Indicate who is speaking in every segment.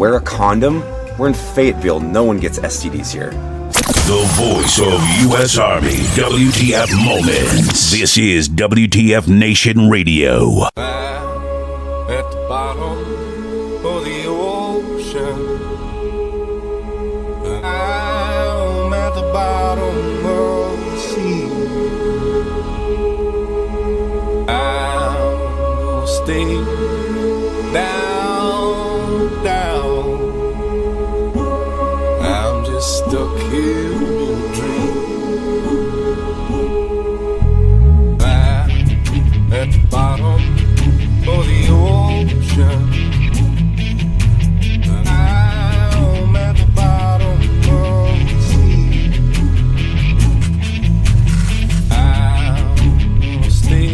Speaker 1: Wear a condom. We're in Fayetteville. No one gets STDs here.
Speaker 2: The voice of U.S. Army, WTF Moments. This is WTF Nation Radio.
Speaker 3: At the bottom of the ocean, I'm at the bottom of the sea. I'll stay down, down. I'm just stuck here in a dream. At the bottom of the ocean, I'm at the bottom of the sea. I'll stay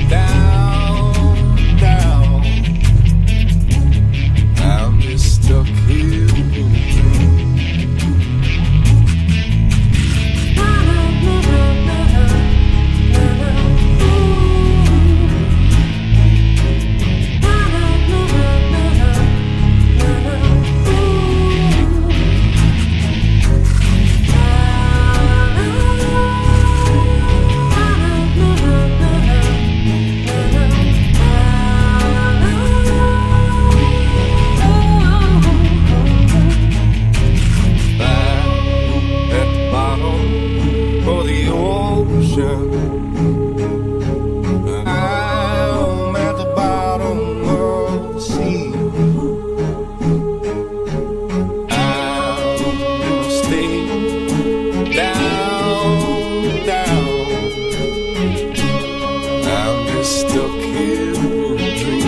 Speaker 3: down, down. I'm just stuck here in a dream. I'm at the bottom of the sea. I'll stay down, down. I'm just stuck here in a dream.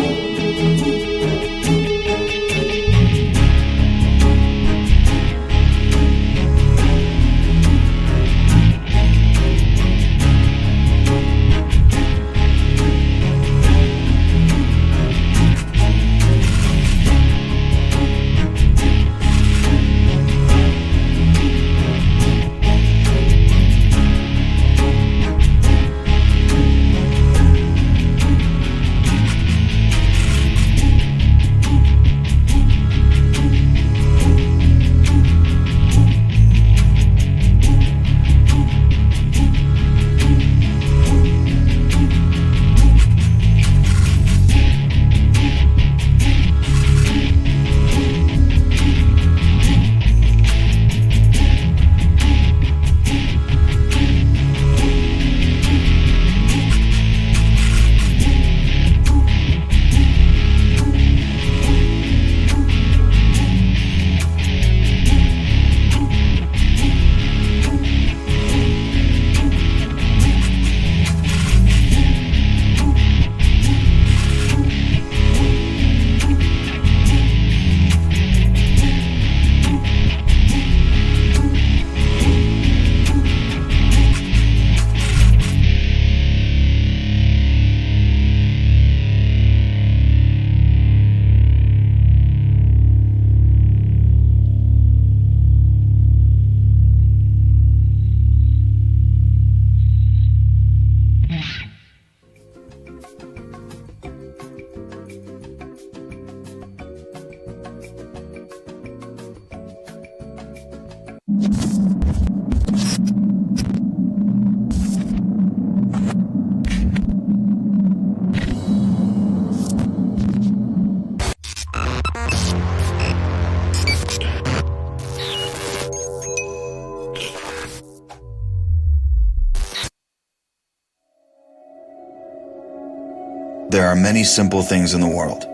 Speaker 4: There are many simple things in the world.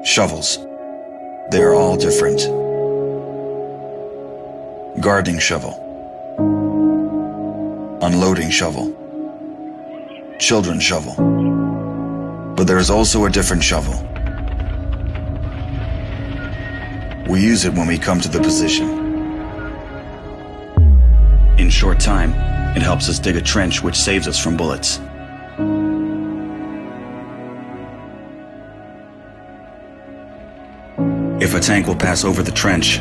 Speaker 4: Shovels. They are all different. Gardening shovel. Unloading shovel. Children's shovel. But there is also a different shovel. We use it when we come to the position. In short time, it helps us dig a trench which saves us from bullets. If a tank will pass over the trench,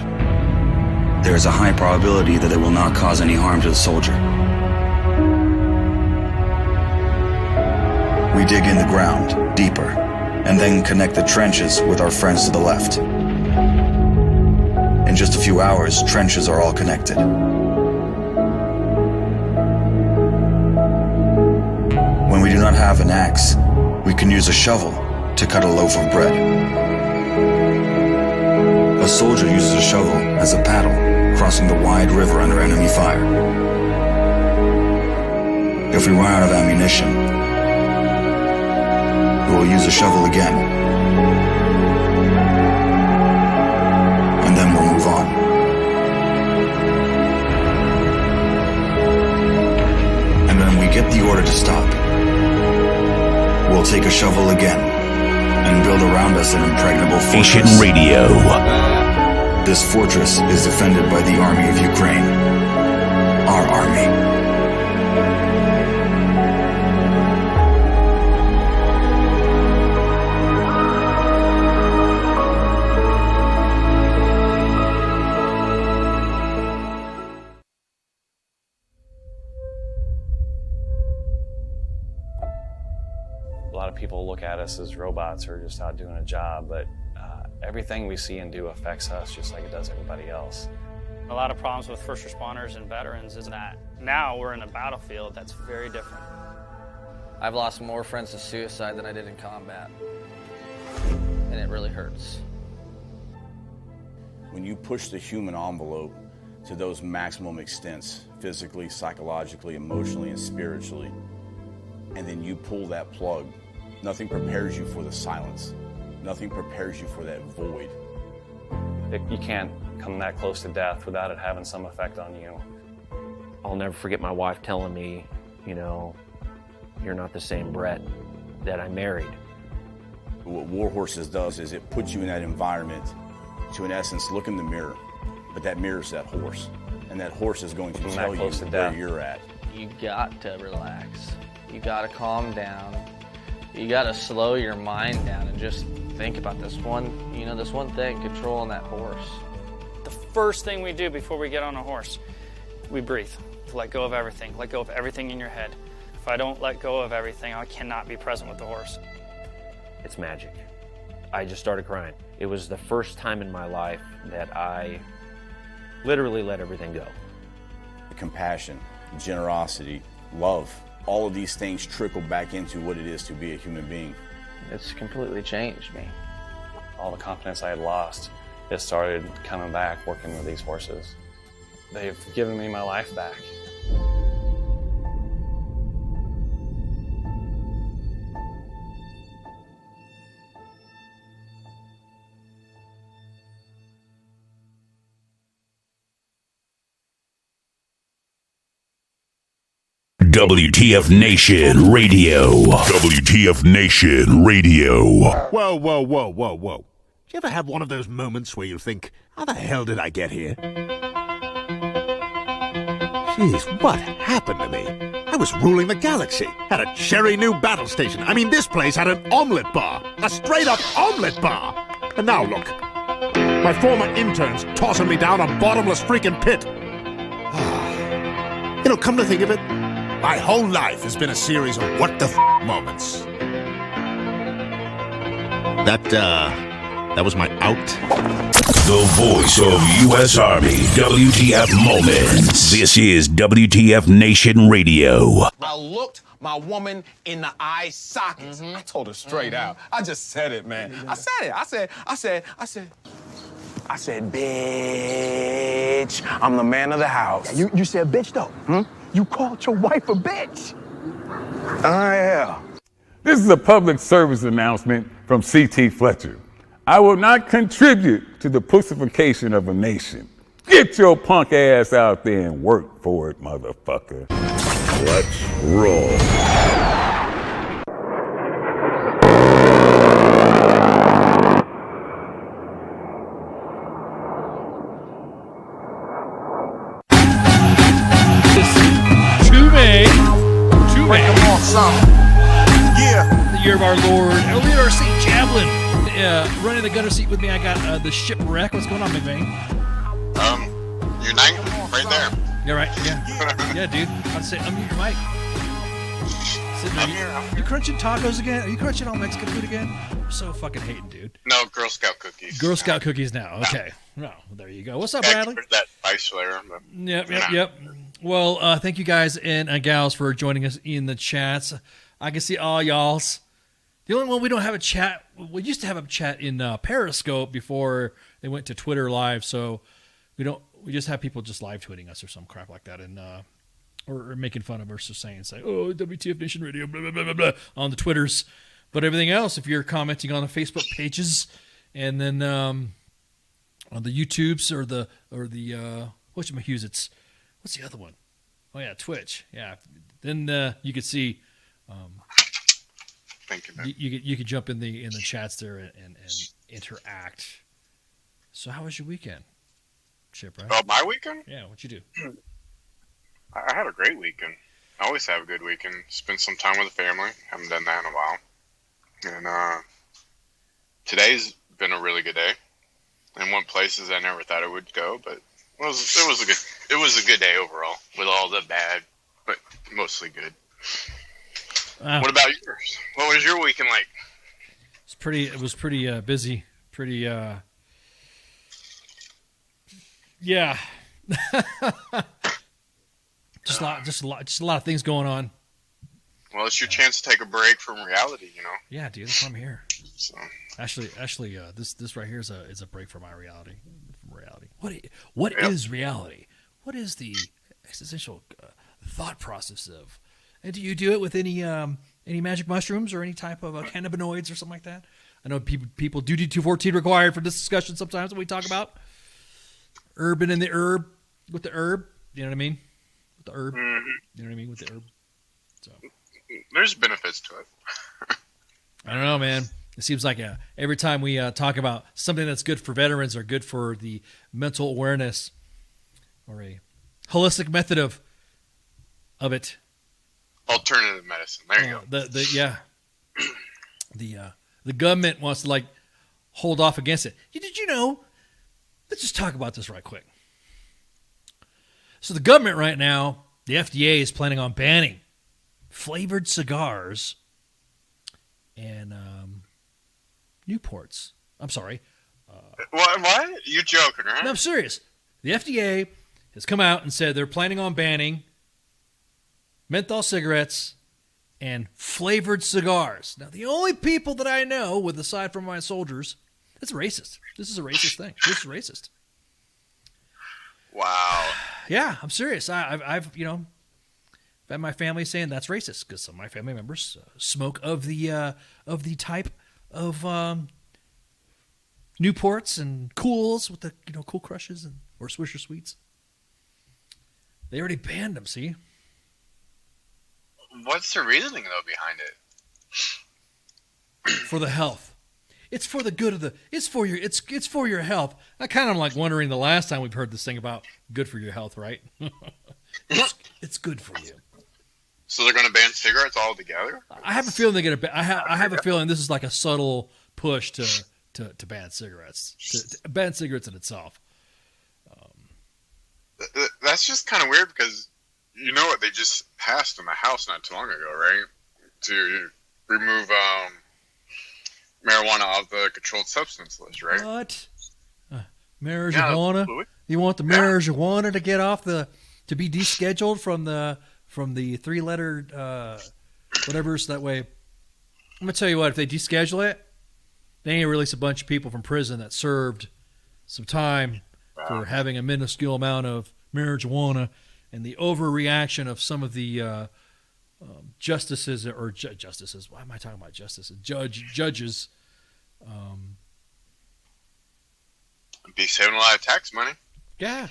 Speaker 4: there is a high probability that it will not cause any harm to the soldier. We dig in the ground, deeper, and then connect the trenches with our friends to the left. In just a few hours, trenches are all connected. When we do not have an axe, we can use a shovel to cut a loaf of bread. A soldier uses a shovel as a paddle, crossing the wide river under enemy fire. If we run out of ammunition, we will use a shovel again. And then we'll move on. And when we get the order to stop, we'll take a shovel again and build around us an impregnable fortress.
Speaker 2: Nation Radio.
Speaker 4: This fortress is defended by the army of Ukraine. Our army.
Speaker 5: A lot of people look at us as robots who are just out doing a job, but everything we see and do affects us just like it does everybody else.
Speaker 6: A lot of problems with first responders and veterans is that now we're in a battlefield that's very different.
Speaker 7: I've lost more friends to suicide than I did in combat, and it really hurts.
Speaker 8: When you push the human envelope to those maximum extents, physically, psychologically, emotionally, and spiritually, and then you pull that plug, nothing prepares you for the silence. Nothing prepares you for that void.
Speaker 5: You can't come that close to death without it having some effect on you.
Speaker 9: I'll never forget my wife telling me, you know, you're not the same Brett that I married.
Speaker 8: What War Horses does is it puts you in that environment to, in essence, look in the mirror. But that mirror's that horse. And that horse is going to tell you where you're at.
Speaker 7: You got to relax. You got to calm down. You got to slow your mind down and just think about this one thing, controlling that horse.
Speaker 6: The first thing we do before we get on a horse, we breathe. Let go of everything. Let go of everything in your head. If I don't let go of everything, I cannot be present with the horse.
Speaker 9: It's magic. I just started crying. It was the first time in my life that I literally let everything go.
Speaker 8: Compassion, generosity, love, all of these things trickle back into what it is to be a human being.
Speaker 7: It's completely changed me.
Speaker 5: All the confidence I had lost, it started coming back working with these horses. They've given me my life back.
Speaker 2: WTF Nation Radio. WTF Nation Radio.
Speaker 10: Whoa, whoa, whoa, whoa, whoa. Do you ever have one of those moments where you think, how the hell did I get here? Jeez, what happened to me? I was ruling the galaxy, had a cherry new battle station. I mean, this place had an omelet bar, a straight-up omelet bar. And now look, my former intern's tossing me down a bottomless freaking pit. You know, come to think of it, my whole life has been a series of what the moments. That was my out.
Speaker 2: The voice of U.S. Army, WTF Moments. This is WTF Nation Radio.
Speaker 3: I looked my woman in the eye sockets. I told her straight out. I just said it, man. I said, bitch, I'm the man of the house.
Speaker 11: You said bitch, though. You called your wife a bitch.
Speaker 3: Yeah.
Speaker 12: This is a public service announcement from C.T. Fletcher. I will not contribute to the pussification of a nation. Get your punk ass out there and work for it, motherfucker.
Speaker 2: Let's roll.
Speaker 13: The year of our Lord, Leonard St. Javelin. Running the gutter seat with me, I got the Shipwreck. What's going on, McVeigh?
Speaker 14: Your night right there.
Speaker 13: Yeah, right. Yeah, yeah, dude. I'd say unmute your mic. Sitting there, you crunching tacos again? Are you crunching all Mexican food again? I'm so fucking hating, dude.
Speaker 14: No, Girl Scout cookies.
Speaker 13: Girl Scout cookies now. Okay. No, there you go. What's up, Bradley?
Speaker 14: That spice flavor.
Speaker 13: Yep. Well, thank you guys and gals for joining us in the chats. I can see all y'alls. The only one we don't have a chat, we used to have a chat in Periscope before they went to Twitter Live, so we just have people just live tweeting us or some crap like that, and or making fun of us or saying, oh, WTF Nation Radio, blah, blah, blah, blah, blah, on the Twitters. But everything else, if you're commenting on the Facebook pages and then on the YouTubes or the what's the other one? Oh, yeah, Twitch. Yeah. Then you could see, you could jump in the chats there and interact. So how was your weekend, Shipwreck?
Speaker 14: Oh, my weekend?
Speaker 13: Yeah, what'd you do?
Speaker 14: I had a great weekend. I always have a good weekend. Spend some time with the family. Haven't done that in a while. And today's been a really good day. And went places I never thought I would go, but it was a good day overall with all the bad, but mostly good. What about yours? What was your weekend like?
Speaker 13: It was pretty busy. Pretty yeah. Just a lot of things going on.
Speaker 14: Well, it's your chance to take a break from reality, you know.
Speaker 13: Yeah, dude, that's why I'm here.
Speaker 14: So
Speaker 13: actually, this right here is a break from my reality. From reality. What is reality? What is the existential thought process of? And do you do it with any magic mushrooms or any type of cannabinoids or something like that? I know people do D214 required for this discussion sometimes when we talk about urban and the herb with the herb. You know what I mean? With the herb.
Speaker 14: Mm-hmm.
Speaker 13: You know what I mean with the herb. So
Speaker 14: there's benefits to it.
Speaker 13: I don't know, man. It seems like every time we talk about something that's good for veterans or good for the mental awareness or a holistic method of it.
Speaker 14: Alternative medicine. There you
Speaker 13: go. The government wants to hold off against it. Did you know? Let's just talk about this right quick. So the government right now, the FDA is planning on banning flavored cigars and Newports. I'm sorry.
Speaker 14: What? You're joking, right?
Speaker 13: No, I'm serious. The FDA has come out and said they're planning on banning menthol cigarettes and flavored cigars. Now, the only people that I know, aside from my soldiers, it's racist. This is a racist thing. This is racist.
Speaker 14: Wow.
Speaker 13: Yeah, I'm serious. I've had my family saying that's racist because some of my family members smoke of the type of Newports and Cools with the Cool Crushes or Swisher Sweets. They already banned them. See.
Speaker 14: What's the reasoning though behind it?
Speaker 13: For the health. It's for the good of the. It's for your health. I kind of like wondering the last time we've heard this thing about good for your health, right? It's good for you.
Speaker 14: So they're going to ban cigarettes altogether?
Speaker 13: I have a feeling they're going to. I have a feeling this is like a subtle push to ban cigarettes. To ban cigarettes in itself.
Speaker 14: That's just kind of weird because you know what they just passed in the House not too long ago, right? To remove marijuana off the controlled substance list, right?
Speaker 13: What? Marijuana? Yeah, you want the marijuana to get off to be descheduled from the 3-lettered whatever, so that way. I'm gonna tell you what, if they deschedule it, they ain't release a bunch of people from prison that served some time for having a minuscule amount of marijuana, and the overreaction of some of the justices or justices. Why am I talking about justices? Judges.
Speaker 14: Be saving a lot of tax money.
Speaker 13: Yeah.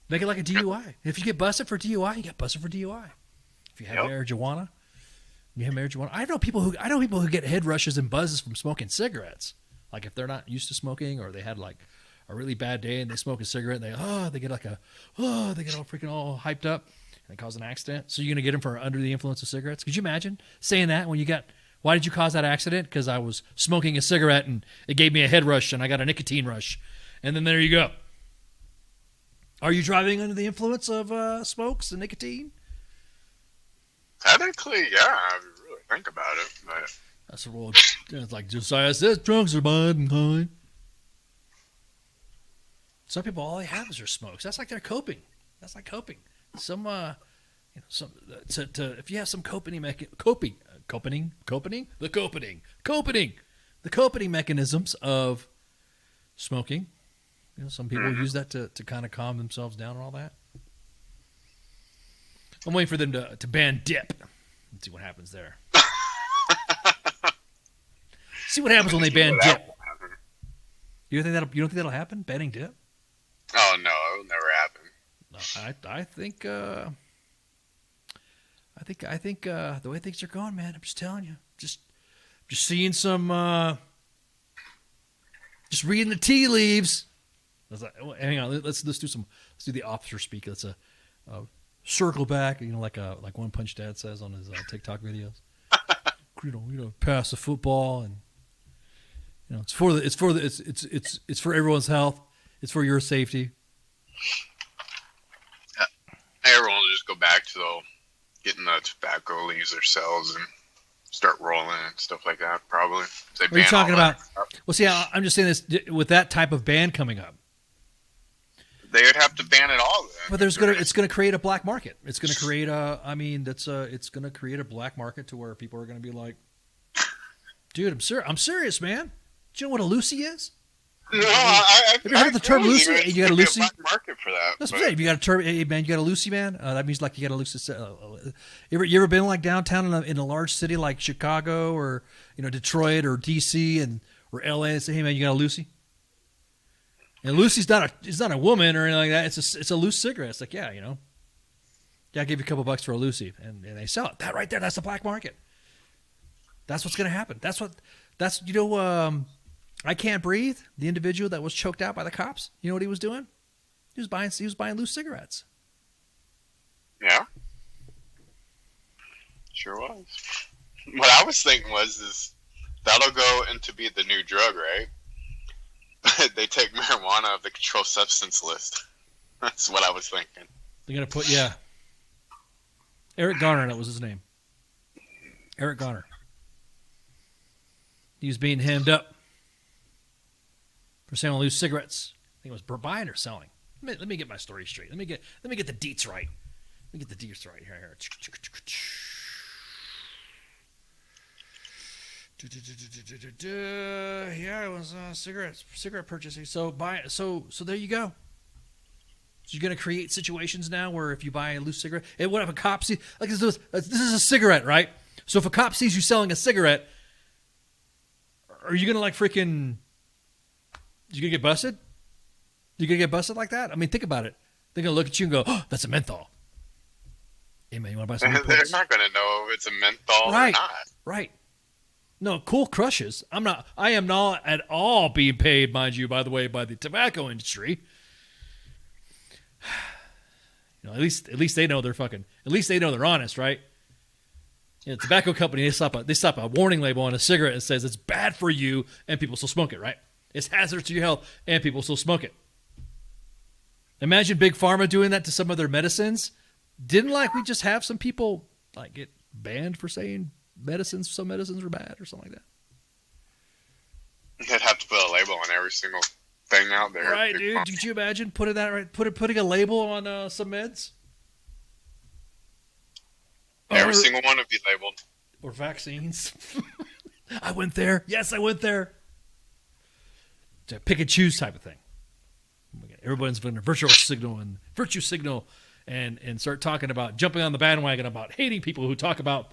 Speaker 13: Make it like a DUI. If you get busted for DUI, you get busted for DUI. If you have marijuana, you have marijuana. I know people who get head rushes and buzzes from smoking cigarettes. Like if they're not used to smoking or they had like a really bad day and they smoke a cigarette and they get all freaking all hyped up and it cause an accident. So you're gonna get them for under the influence of cigarettes? Could you imagine saying that when you got? Why did you cause that accident? Because I was smoking a cigarette and it gave me a head rush and I got a nicotine rush, and then there you go. Are you driving under the influence of smokes and nicotine?
Speaker 14: Technically, yeah, if you really think about it. But
Speaker 13: That's the rule. It's like Josiah says, drugs are bad and kind. Some people, all they have is their smokes. That's like they're coping. That's like coping. Some, if you have some coping mechanisms of smoking. You know, some people use that to kind of calm themselves down and all that. I'm waiting for them to ban dip. Let's see what happens there. See what happens when they ban dip. You don't think that'll happen? Banning dip?
Speaker 14: Oh no, it'll never happen.
Speaker 13: No, I think the way things are going, man. I'm just telling you. Just seeing some. Just reading the tea leaves. Hang on, let's do some. Let's do the officer speak. Let's circle back. You know, like One Punch Dad says on his TikTok videos. Pass the football, and it's for everyone's health. It's for your safety.
Speaker 14: Everyone will just go back to getting the tobacco leaves themselves and start rolling and stuff like that. Probably.
Speaker 13: What are you talking about? Well, see, I'm just saying this with that type of ban coming up.
Speaker 14: They would have to ban it all then.
Speaker 13: But it's gonna create a black market. It's gonna create it's gonna create a black market to where people are gonna be like, dude, I'm serious, man. Do you know what a Lucy is?
Speaker 14: No, have
Speaker 13: you heard of the term Lucy? You got a Lucy?
Speaker 14: Black market for that.
Speaker 13: That's what I'm saying. If you got a term, hey, man, you got a Lucy, man. That means like you got a Lucy. You ever been like downtown in a large city like Chicago or Detroit or DC or LA and say, hey man, you got a Lucy? And Lucy's not a woman or anything like that. It's a loose cigarette. It's like yeah, I'll give you a couple bucks for a Lucy, and they sell it. That right there, that's the black market. That's what's gonna happen. I Can't Breathe, the individual that was choked out by the cops, you know what he was doing? He was buying loose cigarettes.
Speaker 14: Yeah. Sure was. What I was thinking is that'll go into be the new drug, right? They take marijuana off the controlled substance list. That's what I was thinking.
Speaker 13: They're going to put, yeah. Eric Garner, that was his name. Eric Garner. He was being hemmed up for selling loose cigarettes. I think it was buying or selling. Let me get my story straight. Let me get the deets right. Let me get the deets right here. Yeah, it was cigarette purchasing. So there you go. So you're gonna create situations now where if you buy a loose cigarette, and what if a cop sees this is a cigarette, right? So if a cop sees you selling a cigarette, are you gonna you gonna get busted? You gonna get busted like that? I mean, think about it. They're gonna look at you and go, "Oh, that's a menthol." Hey man, you want to buy some?
Speaker 14: They're not gonna know if it's a menthol or not.
Speaker 13: Right. No, Cool Crushes. I am not at all being paid, mind you, by the way, by the tobacco industry. At least they know they're fucking. At least they know they're honest, right? Tobacco company, they slap a warning label on a cigarette that says it's bad for you, and people still smoke it, right? It's hazardous to your health, and people still smoke it. Imagine Big Pharma doing that to some of their medicines. Didn't we just have some people get banned for saying some medicines are bad or something like
Speaker 14: that? They'd have to put a label on every single thing out there.
Speaker 13: Right, dude. Could you imagine putting a label on some meds?
Speaker 14: Every single one would be labeled.
Speaker 13: Or vaccines. I went there. Yes, I went there. It's a pick and choose type of thing. Everybody's been a virtue signal and start talking about jumping on the bandwagon about hating people who talk about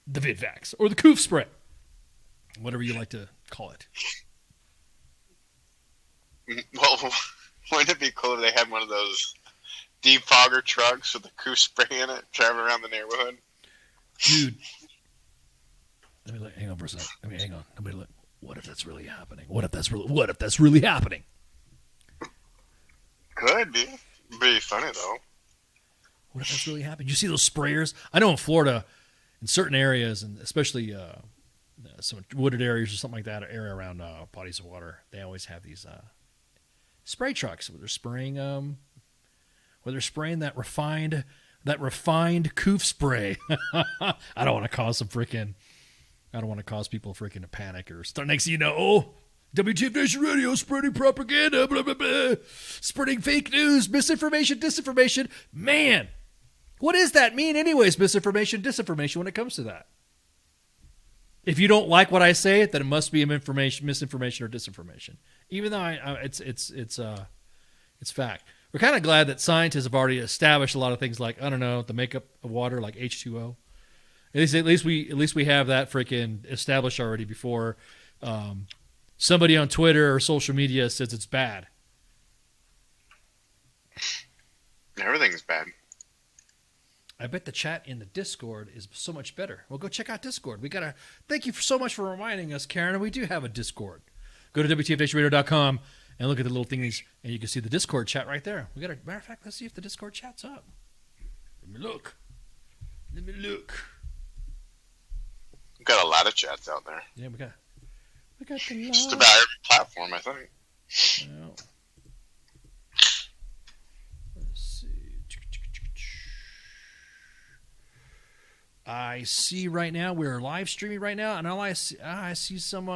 Speaker 13: the VidVax or the Coof spray, whatever you like to call it.
Speaker 14: Well, wouldn't it be cool if they had one of those deep fogger trucks with the Coof spray in it, traveling around the neighborhood?
Speaker 13: Dude, hang on for a second. Hang on. Let me look. What if that's really happening? What if that's really happening?
Speaker 14: Could be. Be funny though.
Speaker 13: What if that's really happening? You see those sprayers? I know in Florida, in certain areas, and especially some wooded areas or something like that, area around bodies of water, they always have these spray trucks where they're spraying that refined that refined coof spray. I don't want to cause people freaking to panic or start next thing you know, oh, WTF Nation Radio spreading propaganda, blah, blah, blah, spreading fake news, misinformation, disinformation. Man, what does that mean anyways, misinformation, disinformation, when it comes to that? If you don't like what I say, then it must be misinformation or disinformation. Even though it's fact. We're kind of glad that scientists have already established a lot of things like, I don't know, the makeup of water, like H2O. At least we have that freaking established already before somebody on Twitter or social media says it's bad.
Speaker 14: Everything's bad.
Speaker 13: I bet the chat in the Discord is so much better. Well, go check out Discord. Thank you so much for reminding us, Karen. We do have a Discord. Go to WTFNationRadio.com and look at the little thingies, and you can see the Discord chat right there. Matter of fact, let's see if the Discord chat's up. Let me look.
Speaker 14: We've got a lot of chats out there.
Speaker 13: Yeah, we got the
Speaker 14: just about every platform, I think.
Speaker 13: Well, let's see. I see right now we're live streaming right now, and all I see some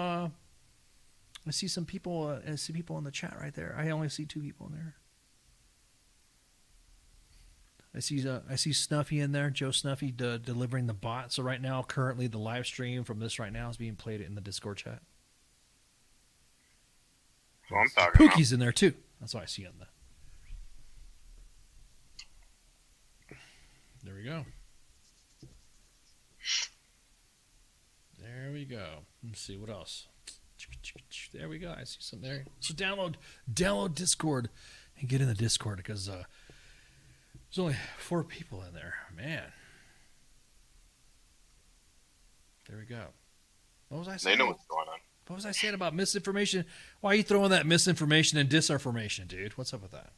Speaker 13: people. I see people in the chat right there. I only see 2 people in there. I see Snuffy in there, Joe Snuffy delivering the bot. So right now, currently, the live stream from this right now is being played in the Discord chat.
Speaker 14: So I'm talking
Speaker 13: Pookie's in there too. That's what I see on the. There we go. There we go. Let's see what else. There we go. I see something there. So download Discord and get in the Discord because there's only 4 people in there. Man. There we go. What was I saying?
Speaker 14: They know what's going on.
Speaker 13: What was I saying about misinformation? Why are you throwing that misinformation and disinformation, dude? What's up with that?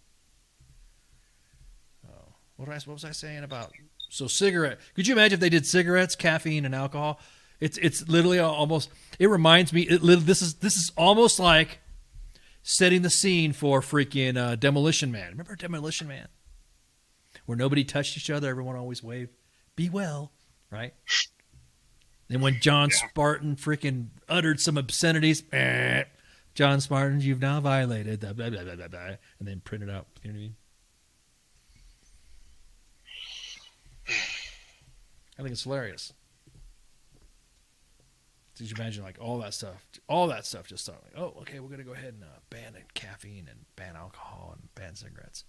Speaker 13: Oh, what was I saying about? So cigarette. Could you imagine if they did cigarettes, caffeine, and alcohol? It's literally almost. It reminds me. This is almost like setting the scene for freaking Demolition Man. Remember Demolition Man, where nobody touched each other, everyone always waved, "Be well," right? And when John Spartan freaking uttered some obscenities, John Spartan, you've now violated, blah, blah, blah, blah, blah, and then print it out. You know what I mean? I think it's hilarious. Did you imagine like all that stuff just started like, oh, okay, we're going to go ahead and ban caffeine and ban alcohol and ban cigarettes.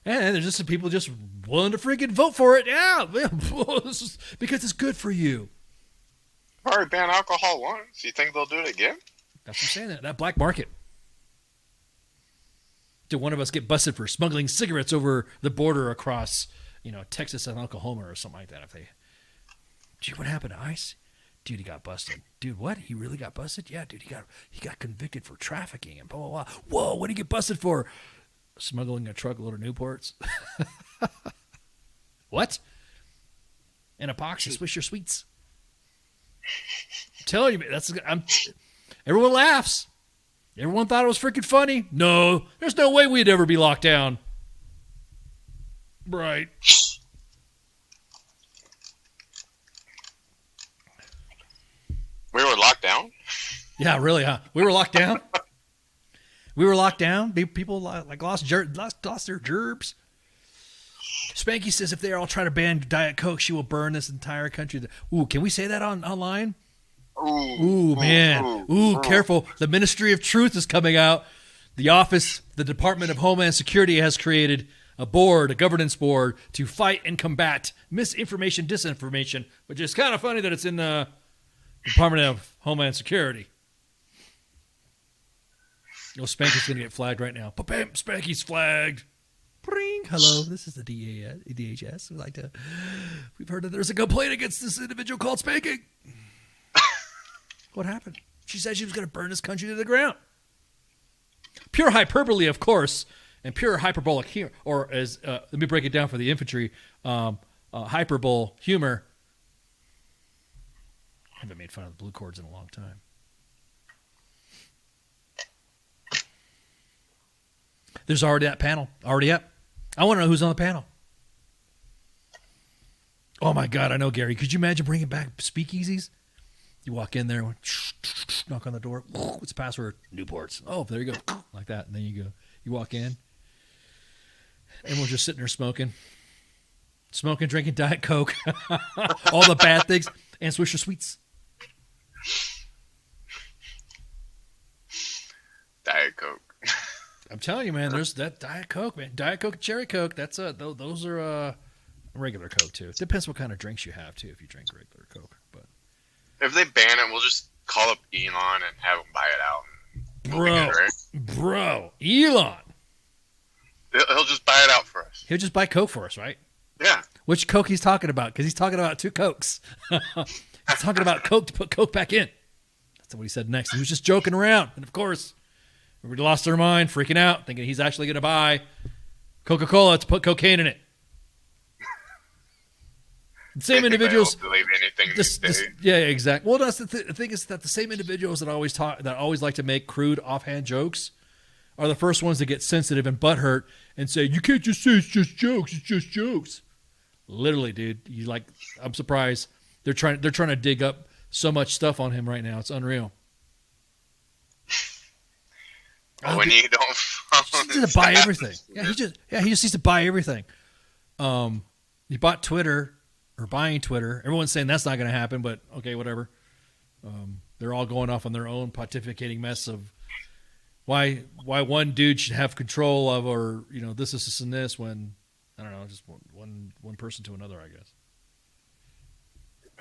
Speaker 13: And there's just some people just willing to freaking vote for it. Yeah, because it's good for you.
Speaker 14: I've already banned alcohol once. You think they'll do it again?
Speaker 13: That's what I'm saying. That black market. Did one of us get busted for smuggling cigarettes over the border across, Texas and Oklahoma or something like that? Dude, what happened to ICE? Dude, he got busted. Dude, what? He really got busted? Yeah, dude, he got convicted for trafficking and blah, blah, blah. Whoa, what did he get busted for? Smuggling a truckload of Newports. What? And a box of Swisher Sweets. I'm telling you, everyone laughs. Everyone thought it was freaking funny. No, there's no way we'd ever be locked down. Right.
Speaker 14: We were locked down?
Speaker 13: Yeah, really, huh? We were locked down. We were locked down. People lost their gerbs. Spanky says if they all try to ban Diet Coke, she will burn this entire country. Ooh, can we say that online? Ooh, man. Ooh, careful. The Ministry of Truth is coming out. The Department of Homeland Security has created a governance board to fight and combat misinformation, disinformation, which is kind of funny that it's in the Department of Homeland Security. Spanky's going to get flagged right now. Bam, Spanky's flagged. Bring. Hello, this is the DHS. We've heard that there's a complaint against this individual called Spanking. What happened? She said she was going to burn this country to the ground. Pure hyperbole, of course, and pure hyperbolic humor, or as let me break it down for the infantry, hyperbole humor. I haven't made fun of the blue cords in a long time. There's already that panel. Already up. I want to know who's on the panel. Oh my God, I know, Gary. Could you imagine bringing back speakeasies? You walk in there, knock on the door. What's the password? Newports. Oh, there you go. Like that. And then you go. You walk in. Everyone's just sitting there smoking, drinking Diet Coke, all the bad things, and Swisher Sweets.
Speaker 14: Diet Coke.
Speaker 13: I'm telling you, man. There's that Diet Coke, man. Diet Coke and Cherry Coke. Those are regular Coke too. Depends what kind of drinks you have too. If you drink regular Coke, but
Speaker 14: if they ban it, we'll just call up Elon and have him buy it out.
Speaker 13: Bro, Elon.
Speaker 14: He'll just buy it out for us.
Speaker 13: He'll just buy Coke for us, right?
Speaker 14: Yeah.
Speaker 13: Which Coke he's talking about? Because he's talking about 2 Cokes. He's talking about Coke to put Coke back in. That's what he said next. He was just joking around. And of course, everybody lost their mind, freaking out, thinking he's actually going to buy Coca-Cola to put cocaine in it. The same individuals.
Speaker 14: Believe anything these days.
Speaker 13: Yeah, exactly. Well, that's the thing is that the same individuals that always like to make crude offhand jokes are the first ones that get sensitive and butthurt and say, "You can't just say it's just jokes. It's just jokes." Literally, dude. I'm surprised they're trying to dig up so much stuff on him right now. It's unreal.
Speaker 14: When you don't follow,
Speaker 13: he needs to buy everything. He just needs to buy everything. He bought Twitter. Or buying Twitter. Everyone's saying that's not going to happen, but okay, whatever. They're all going off on their own pontificating mess of why one dude should have control of, or this and this, when I don't know, just one person to another, I guess.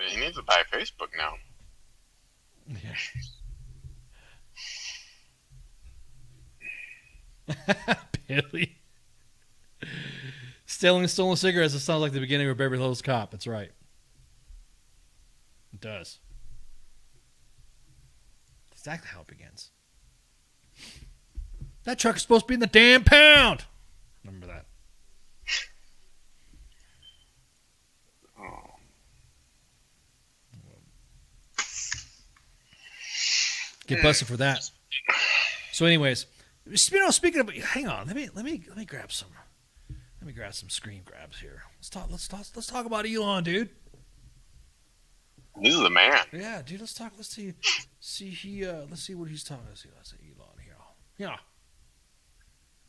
Speaker 14: He needs to buy Facebook now.
Speaker 13: Yeah. Billy. Stealing stolen cigarettes, it sounds like the beginning of Beverly Hills Cop. That's right. It does. That's exactly how it begins. That truck is supposed to be in the damn pound. Remember that. Get busted for that. So, anyways, speaking of, hang on, let me grab some. Let me grab some screen grabs here. Let's talk about Elon, dude.
Speaker 14: He's the man.
Speaker 13: Yeah, dude. Let's talk. Let's see what he's talking. Let's see Elon here. Yeah.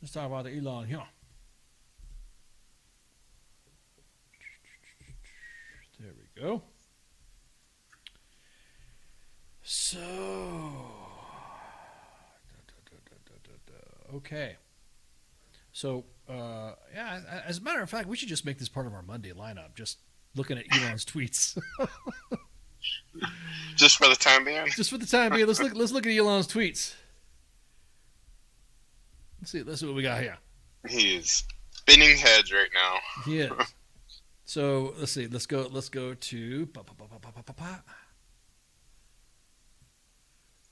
Speaker 13: Let's talk about the Elon here. There we go. So, okay. So, as a matter of fact, we should just make this part of our Monday lineup. Just looking at Elon's tweets.
Speaker 14: Just for the time being.
Speaker 13: Just for the time being. Let's look at Elon's tweets. Let's see what we got here.
Speaker 14: He is spinning heads right now.
Speaker 13: He is. So let's see. Let's go to.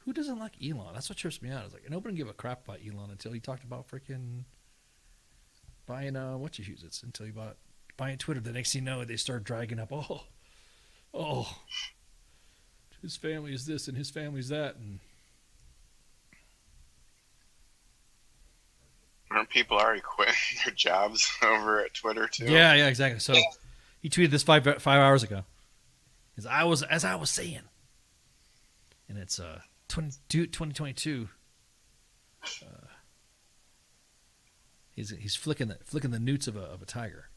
Speaker 13: Who doesn't like Elon? That's what trips me out. It's like nobody give a crap about Elon until he talked about freaking buying until he bought buying Twitter. The next thing you know, they start dragging up. Oh, his family is this and his family's that, and
Speaker 14: aren't people already quitting their jobs over at Twitter too?
Speaker 13: Yeah, exactly. So he tweeted this 5 hours ago. As I was saying, and it's 2022. He's flicking the newts of a tiger.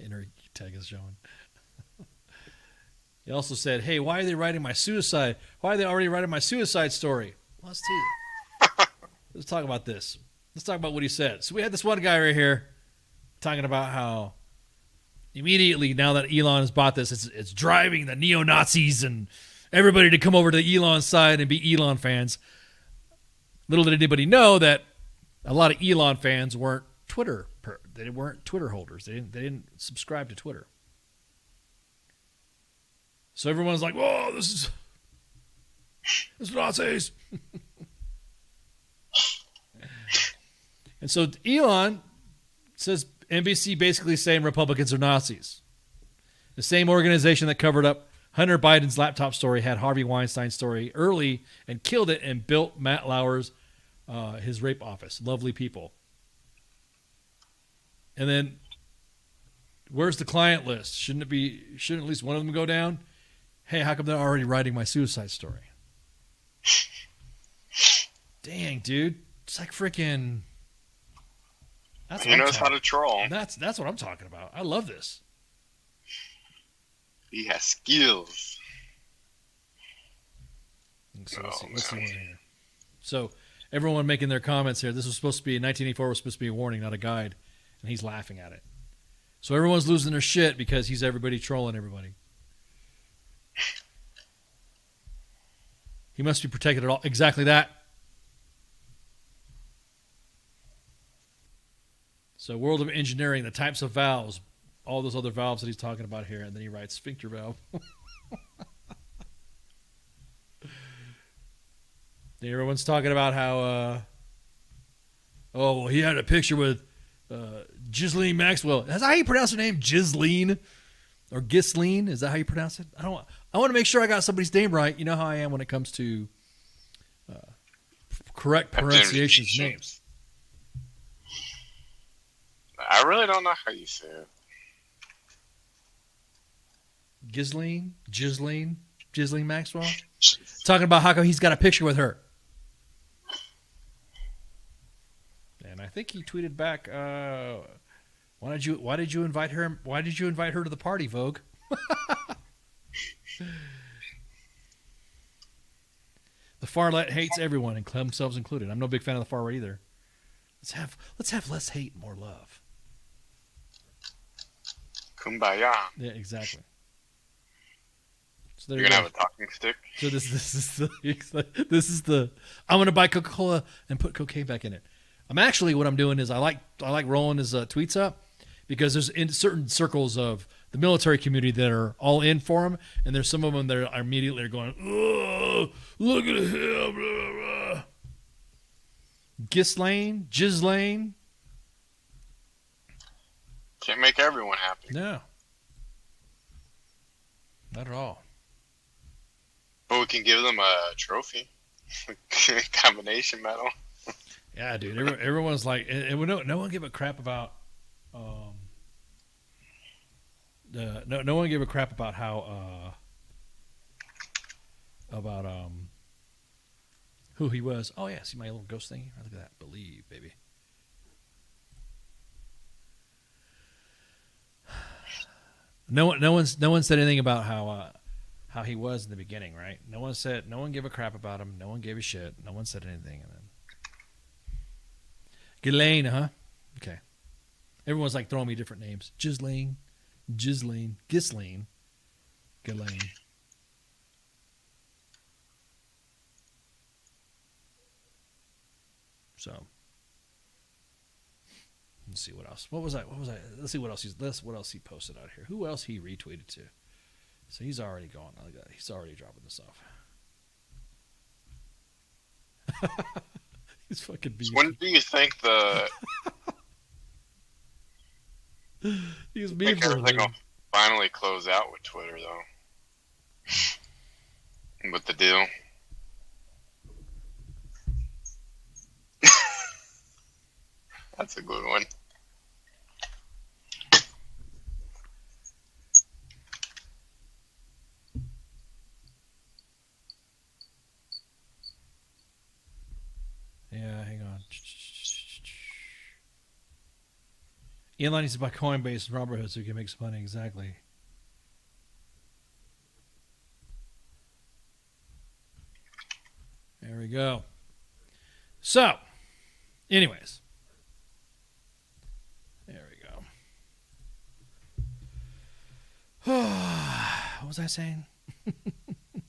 Speaker 13: Inner tag is showing. He also said, "Hey, why are they writing my suicide? Why are they already writing my suicide story?" Well, let's see. Let's talk about this. Let's talk about what he said. So we had this one guy right here talking about how immediately now that Elon has bought this, it's driving the neo-Nazis and everybody to come over to Elon's side and be Elon fans. Little did anybody know that a lot of Elon fans weren't they weren't Twitter holders. They didn't subscribe to Twitter. So everyone's like, "Whoa, this is Nazis." And so Elon says NBC basically saying Republicans are Nazis. The same organization that covered up Hunter Biden's laptop story had Harvey Weinstein's story early and killed it and built Matt Lauer's his rape office. Lovely people. And then Where's the client list? Shouldn't at least one of them go down? Hey, how come they're already writing my suicide story? Dang, dude. It's like freaking...
Speaker 14: He knows how to troll.
Speaker 13: That's what I'm talking about. I love this.
Speaker 14: He has skills.
Speaker 13: So let's see one here. So everyone making their comments here. This was supposed to be, 1984 was supposed to be a warning, not a guide. And he's laughing at it. So everyone's losing their shit because he's everybody trolling everybody. He must be protected at all. Exactly that. So World of Engineering, the types of valves, all those other valves that he's talking about here, and then he writes sphincter valve. Everyone's talking about how, he had a picture with Ghislaine Maxwell. Is that how you pronounce her name? Ghislaine? Or Ghislaine? Is that how you pronounce it? I want to make sure I got somebody's name right. You know how I am when it comes to correct pronunciations of names.
Speaker 14: I really don't know how you say it.
Speaker 13: Ghislaine Maxwell? Talking about how come he's got a picture with her. And I think he tweeted back, why did you invite her? Why did you invite her to the party, Vogue? The far right hates everyone, and themselves included. I'm no big fan of the far right either. Let's have less hate, more love.
Speaker 14: Kumbaya.
Speaker 13: Yeah, exactly. So
Speaker 14: you're gonna have a talking stick.
Speaker 13: So this is the I'm gonna buy Coca-Cola and put cocaine back in it. What I'm doing is I like rolling his tweets up because there's in certain circles of the military community that are all in for him, and there's some of them that are immediately going, oh, look at him, blah, blah, blah. Ghislaine.
Speaker 14: Can't make everyone happy.
Speaker 13: No. Not at all.
Speaker 14: But we can give them a trophy. Combination medal.
Speaker 13: Yeah, dude. Everyone's like, and no one give a crap about, no one give a crap about how, who he was. Oh yeah, see my little ghost thing? Look at that. Believe, baby. No one said anything about how he was in the beginning, right? No one gave a crap about him. No one gave a shit. No one said anything. And then Ghislaine, huh? Okay. Everyone's like throwing me different names. Ghislaine, Ghislaine. So let's see what else. What was I? Let's see what else he posted out here. Who else he retweeted to? So he's already going. He's already dropping this off. He's fucking beefy.
Speaker 14: When do you think
Speaker 13: he's
Speaker 14: beefy? I think everything will finally close out with Twitter, though. With the deal. That's a good one.
Speaker 13: Yeah, hang on. Elon needs to buy Coinbase and Robinhood so he can make some money. Exactly. There we go. So, anyways. There we go. What was I saying?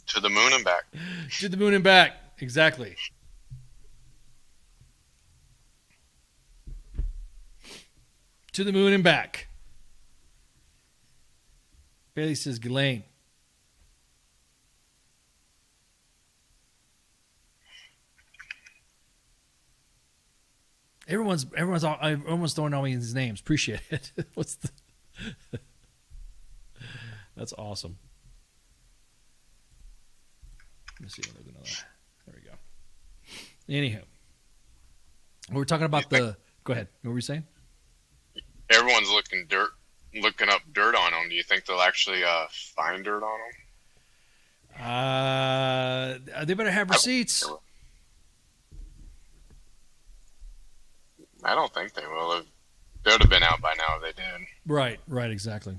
Speaker 14: To the moon and back.
Speaker 13: To the moon and back. Exactly. To the moon and back. Bailey says Ghislaine. Everyone's throwing all these names. Appreciate it. That's awesome. Let me see. There we go. Anywho, we're talking about the. Go ahead. What were you saying?
Speaker 14: Everyone's looking looking up dirt on them. Do you think they'll actually find dirt on them?
Speaker 13: They better have receipts.
Speaker 14: I don't think they will. They would have been out by now if they did.
Speaker 13: Right, exactly.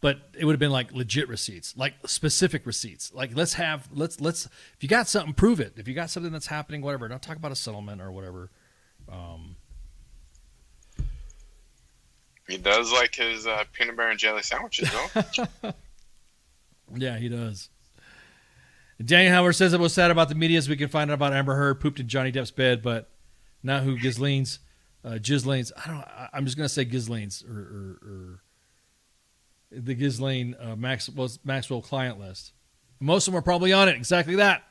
Speaker 13: But it would have been like legit receipts, like specific receipts. Like let's if you got something, prove it. If you got something that's happening, whatever. Don't talk about a settlement or whatever.
Speaker 14: He does like his peanut butter and jelly sandwiches, though.
Speaker 13: Yeah, he does. Daniel Howard says it was sad about the media as we can find out about Amber Heard pooped in Johnny Depp's bed, but not who Ghislaine's. I'm just gonna say Ghislaine's or the Ghislaine Maxwell client list. Most of them are probably on it. Exactly that.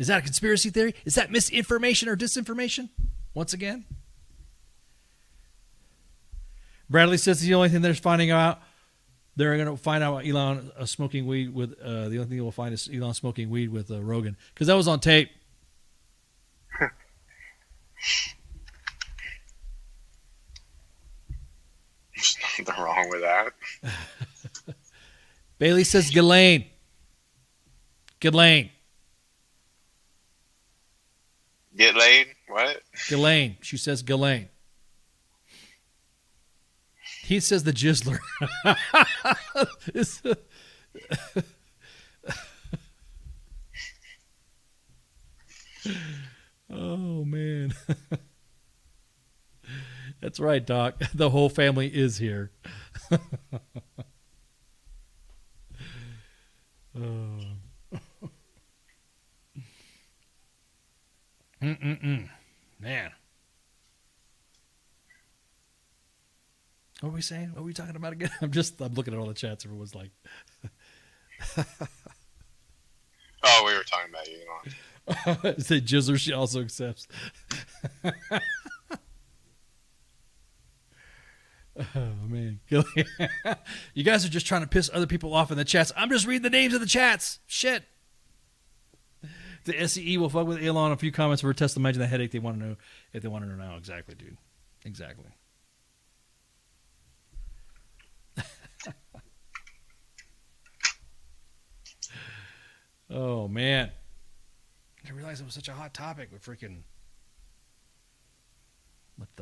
Speaker 13: Is that a conspiracy theory? Is that misinformation or disinformation? Once again, Bradley says the only thing they're finding out, they're going to find out Elon smoking weed with. The only thing we'll find is Elon smoking weed with Rogan because that was on tape.
Speaker 14: There's nothing wrong with that.
Speaker 13: Bailey says Ghislaine.
Speaker 14: Get laid? What?
Speaker 13: Ghislaine. She says Ghislaine. He says the Jizzler. Oh, man. That's right, Doc. The whole family is here. Man. What were we saying? What were we talking about again? I'm looking at all the chats. Everyone's like...
Speaker 14: Oh, we were talking about you, Elon.
Speaker 13: Say Jizzler, she also accepts. Oh, man. You guys are just trying to piss other people off in the chats. I'm just reading the names of the chats. Shit. The SCE will fuck with Elon a few comments for a test. Imagine the headache they want to know if they want to know now. Exactly, dude. Exactly. Oh, man. I didn't realize it was such a hot topic with freaking... With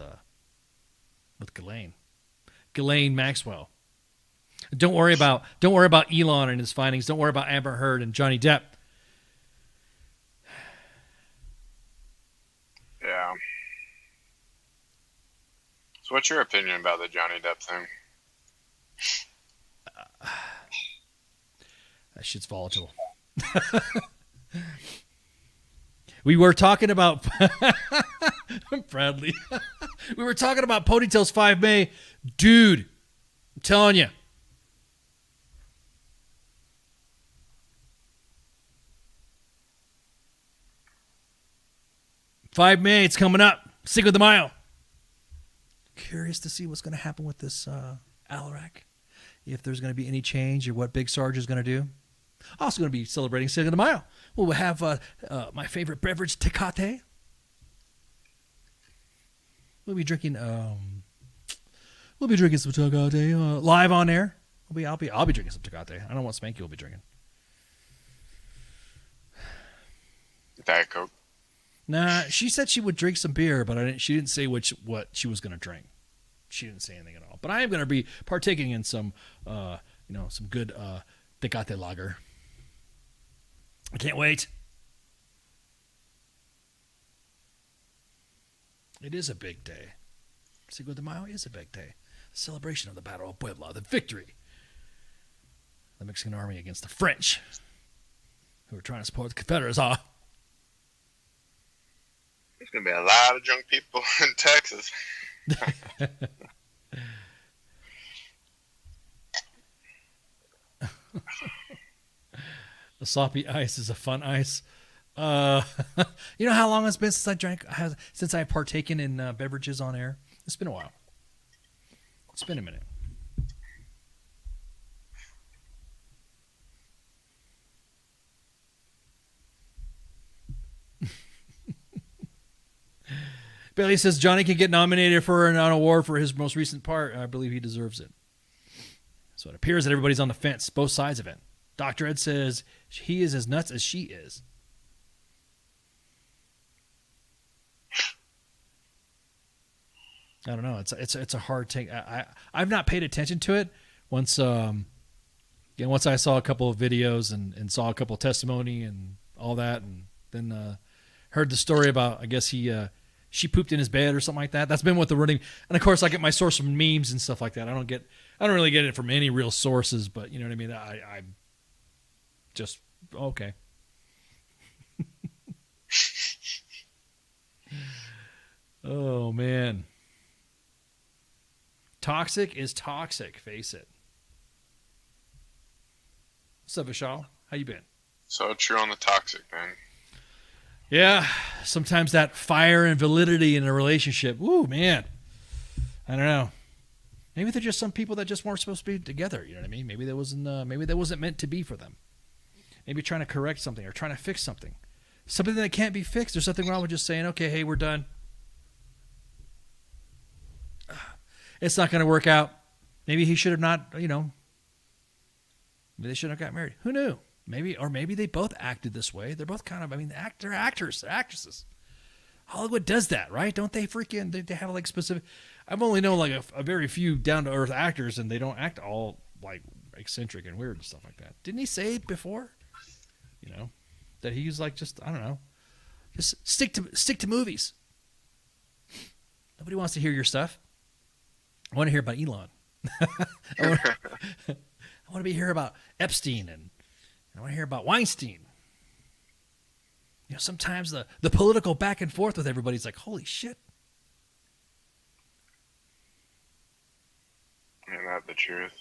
Speaker 13: Ghislaine. Ghislaine Maxwell. Don't worry about Elon and his findings. Don't worry about Amber Heard and Johnny Depp.
Speaker 14: Yeah. So what's your opinion about the Johnny Depp thing?
Speaker 13: That shit's volatile. We were talking about Bradley. We were talking about Ponytail's 5 May. Dude, I'm telling you. May, it's coming up. Cinco de Mayo. Curious to see what's going to happen with this Alarak. If there's going to be any change or what Big Sarge is going to do. Also going to be celebrating Cinco de Mayo. We'll have my favorite beverage, Tecate. We'll be drinking some Tecate live on air. I'll be drinking some Tecate. I don't know what Spanky will be drinking.
Speaker 14: Diet Coke.
Speaker 13: Nah, she said she would drink some beer, but she didn't say what she was going to drink. She didn't say anything at all. But I am going to be partaking in some some good Tecate lager. I can't wait. It is a big day. Cinco de Mayo is a big day. The celebration of the Battle of Puebla, the victory. The Mexican army against the French, who were trying to support the Confederates.
Speaker 14: There's going to be a lot of drunk people in Texas.
Speaker 13: The sloppy ice is a fun ice. You know how long it's been since I've partaken in beverages on air? It's been a while. It's been a minute. Bailey says Johnny can get nominated for an award for his most recent part. I believe he deserves it. So it appears that everybody's on the fence, both sides of it. Dr. Ed says he is as nuts as she is. I don't know. It's a hard take. I've not paid attention to it. Once I saw a couple of videos and saw a couple of testimony and all that, and then heard the story about, I guess she pooped in his bed or something like that. That's been what the running. And of course, I get my source from memes and stuff like that. I don't really get it from any real sources, but you know what I mean. I just okay. Oh man. Toxic is toxic, face it. What's up, Vishal? How you been?
Speaker 14: So true on the toxic, man.
Speaker 13: Yeah, sometimes that fire and validity in a relationship, woo, man. I don't know. Maybe they're just some people that just weren't supposed to be together, you know what I mean? Maybe that wasn't meant to be for them. Maybe trying to correct something or trying to fix something. Something that can't be fixed. There's something wrong with just saying, okay, hey, we're done. It's not going to work out. Maybe he should have not, maybe they shouldn't have got married. Who knew? Maybe they both acted this way. They're both kind of, they're actors, they're actresses. Hollywood does that, right? Don't they they have like specific, I've only known like a very few down-to-earth actors, and they don't act all like eccentric and weird and stuff like that. Didn't he say before, that he's like, just, I don't know, just stick to movies. Nobody wants to hear your stuff. I want to hear about Elon. I want to hear about Epstein, and I want to hear about Weinstein. Sometimes the political back and forth with everybody's like, holy shit.
Speaker 14: Isn't that the truth?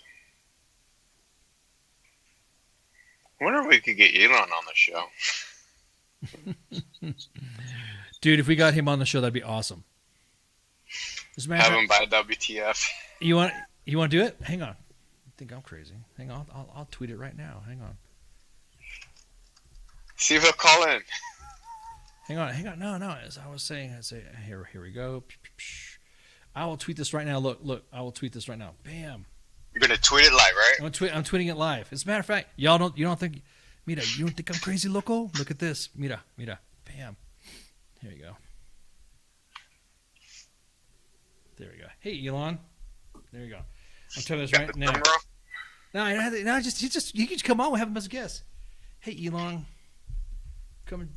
Speaker 14: I wonder if we could get Elon on the show.
Speaker 13: Dude, if we got him on the show, that'd be awesome.
Speaker 14: Have him by WTF.
Speaker 13: You want to do it? Hang on. I think I'm crazy. Hang on. I'll tweet it right now. Hang on.
Speaker 14: See if he'll call in.
Speaker 13: Hang on. No. As I was saying, I'd say, here we go. I will tweet this right now. Look. I will tweet this right now. Bam.
Speaker 14: You're gonna tweet it live, right?
Speaker 13: I'm tweeting it live. As a matter of fact, you don't think, mira, you don't think I'm crazy, loco? Look at this. Mira. Bam. Here you go. There we go. Hey, Elon. There you go. I'm telling this right now. No, just you can come on. We'll have him as a guest. Hey, Elon. Come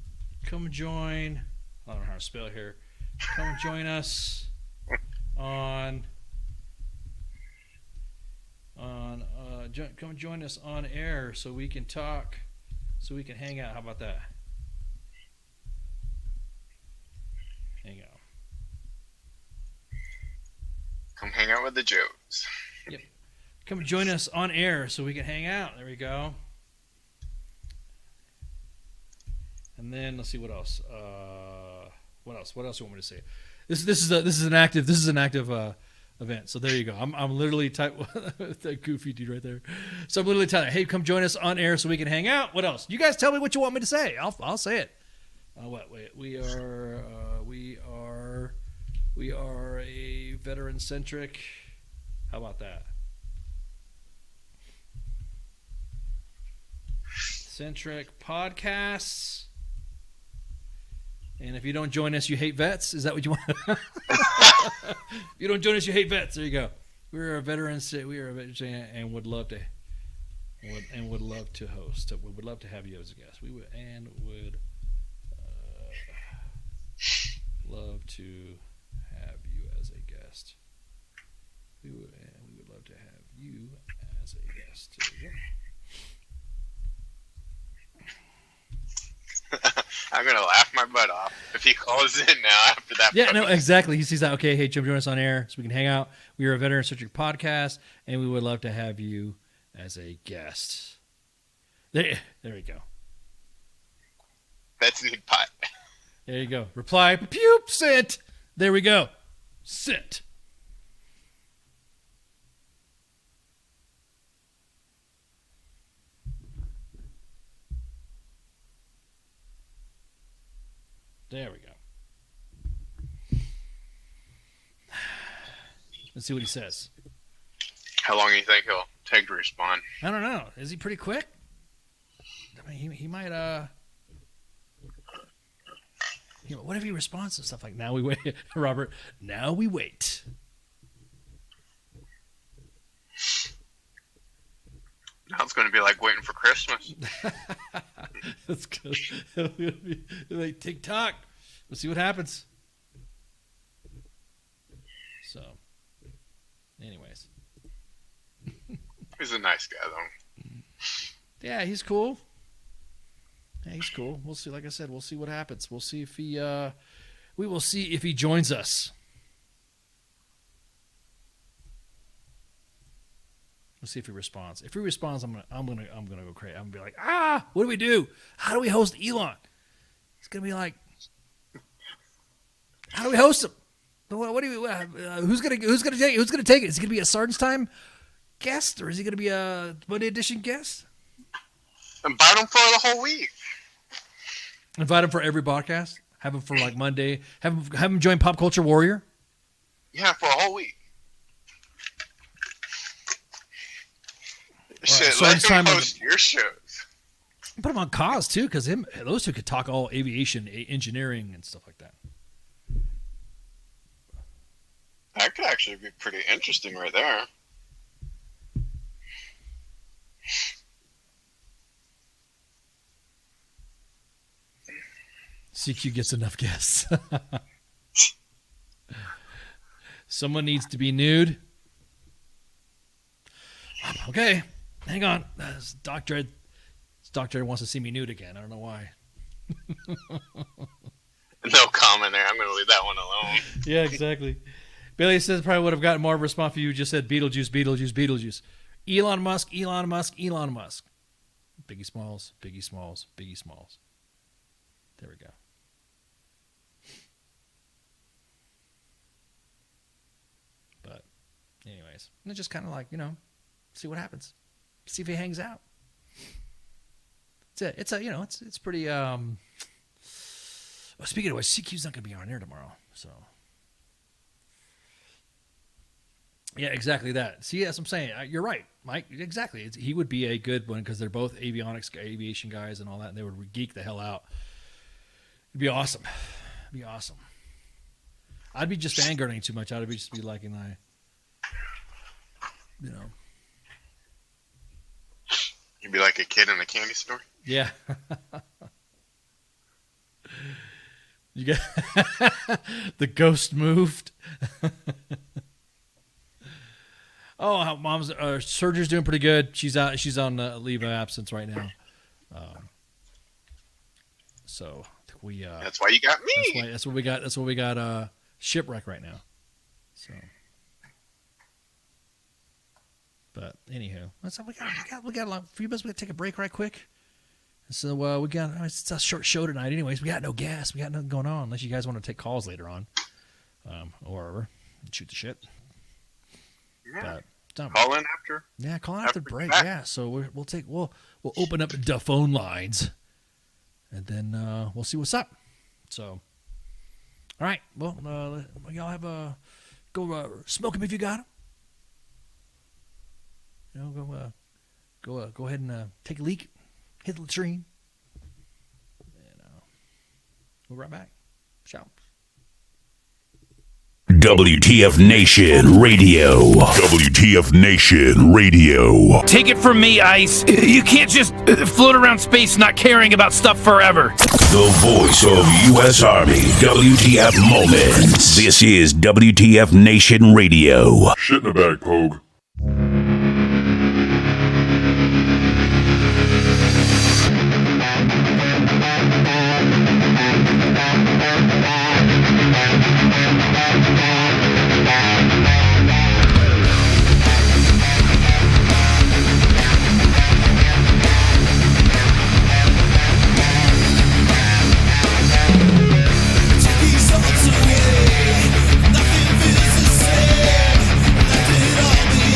Speaker 13: and join. I don't know how to spell here. Come and join us on come and join us on air so we can talk, so we can hang out. How about that? Hang out.
Speaker 14: Come hang out with the Joes.
Speaker 13: Yep. Come join us on air so we can hang out. There we go. And then let's see what else. What else do you want me to say? This is an active event. So there you go. I'm literally that goofy dude right there. So I'm literally telling, hey, come join us on air so we can hang out. What else? You guys tell me what you want me to say. I'll say it. Wait. We are a veteran-centric. How about that? Centric podcasts. And if you don't join us, you hate vets. Is that what you want? If you don't join us, you hate vets. There you go. We're a veteran. We are a veteran, and would love to host. We would love to have you as a guest. We would love to have you as a guest. We would love to have you as a guest. There you go.
Speaker 14: I'm gonna laugh my butt off if he calls in now after that.
Speaker 13: Yeah, no, exactly. He sees that. Okay, hey, Jim, join us on air so we can hang out. We are a veteran-centric podcast, and we would love to have you as a guest. There we go.
Speaker 14: That's neat pot.
Speaker 13: There you go. Reply. Pew. Sent. There we go. Sent. There we go. Let's see what he says.
Speaker 14: How long do you think he'll take to respond?
Speaker 13: I don't know. Is he pretty quick? I mean, he might. What if he responds to stuff like, "Now we wait," Robert? Now we wait.
Speaker 14: Now it's going to be like waiting for Christmas.
Speaker 13: That's good. It'll be like TikTok. We'll see what happens. So, anyways.
Speaker 14: He's a nice guy, though.
Speaker 13: Yeah, he's cool. Yeah, he's cool. We'll see. Like I said, we'll see what happens. We'll see if he. We will see if he joins us. We'll see if he responds. If he responds, I'm gonna go crazy. I'm gonna be like, what do we do? How do we host Elon? It's gonna be like, how do we host him? What do we? Who's gonna take it? Who's gonna take it? Is he gonna be a Sergeant's Time guest, or is he gonna be a Monday Edition guest?
Speaker 14: Invite him for the whole week.
Speaker 13: Invite him for every podcast. Have him for like Monday. Have him join Pop Culture Warrior.
Speaker 14: Yeah, for a whole week. Shit, let him host your shows.
Speaker 13: Put him on Cause too, because those two could talk all aviation, engineering, and stuff like that.
Speaker 14: That could actually be pretty interesting right there.
Speaker 13: CQ gets enough guests. Someone needs to be nude. Okay, hang on. Doctor wants to see me nude again. I don't know why.
Speaker 14: No comment there. I'm going to leave that one alone.
Speaker 13: Yeah, exactly. Billy says probably would have gotten more of a response if you just said Beetlejuice, Beetlejuice, Beetlejuice. Elon Musk, Elon Musk, Elon Musk. Biggie Smalls, Biggie Smalls, Biggie Smalls. There we go. But anyways, it's just kind of like, see what happens. See if he hangs out. That's it. It's pretty speaking of which, CQ's not going to be on air tomorrow, so yeah, exactly that. See, that's what I'm saying. You're right, Mike. Exactly. He would be a good one because they're both aviation guys and all that, and they would geek the hell out. It'd be awesome. It'd be awesome. I'd be just fangirling too much. I'd just be liking
Speaker 14: You'd be like a kid in a candy store.
Speaker 13: Yeah. You got the ghost moved. Oh, mom's surgery's doing pretty good. She's out. She's on leave of absence right now. So I think we.
Speaker 14: That's why you got me.
Speaker 13: That's what we got. That's what we got. Shipwreck right now. So. But anywho, we got a few minutes. We got to take a break right quick. So we got it's a short show tonight. Anyways, we got no gas. We got nothing going on unless you guys want to take calls later on, or shoot the shit.
Speaker 14: Yeah.
Speaker 13: But
Speaker 14: call in after.
Speaker 13: Yeah, call in after break. Yeah, so we'll open up the phone lines, and then we'll see what's up. So, all right. Well, y'all have go smoke them if you got them. Go ahead and take a leak. Hit the latrine. And we'll be right back. Ciao.
Speaker 2: WTF Nation Radio. WTF Nation Radio.
Speaker 15: Take it from me, Ice. You can't just float around space not caring about stuff forever.
Speaker 2: The voice of U.S. Army. WTF Moments. This is WTF Nation Radio.
Speaker 12: Shit in the bag, Pogue.
Speaker 16: Nothing feels the same. Let it all be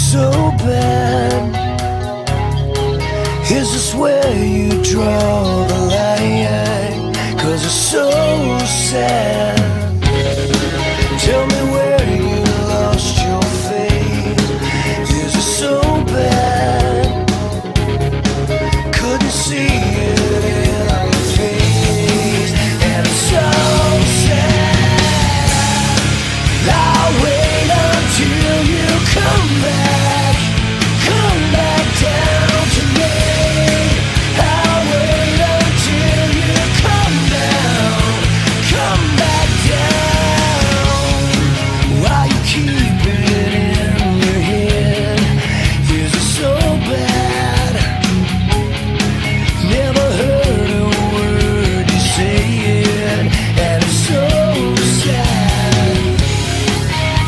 Speaker 16: so bad? Is this where you draw the line? 'Cause it's so sad. Tell me where you lost your faith. Is it so bad? Couldn't see it in your face. And it's so sad. I'll wait until you come back. Come back down to me. I'll wait until you come down. Come back down. Why you keep it in your head? Is it so bad? Never heard a word you say it, and it's so sad.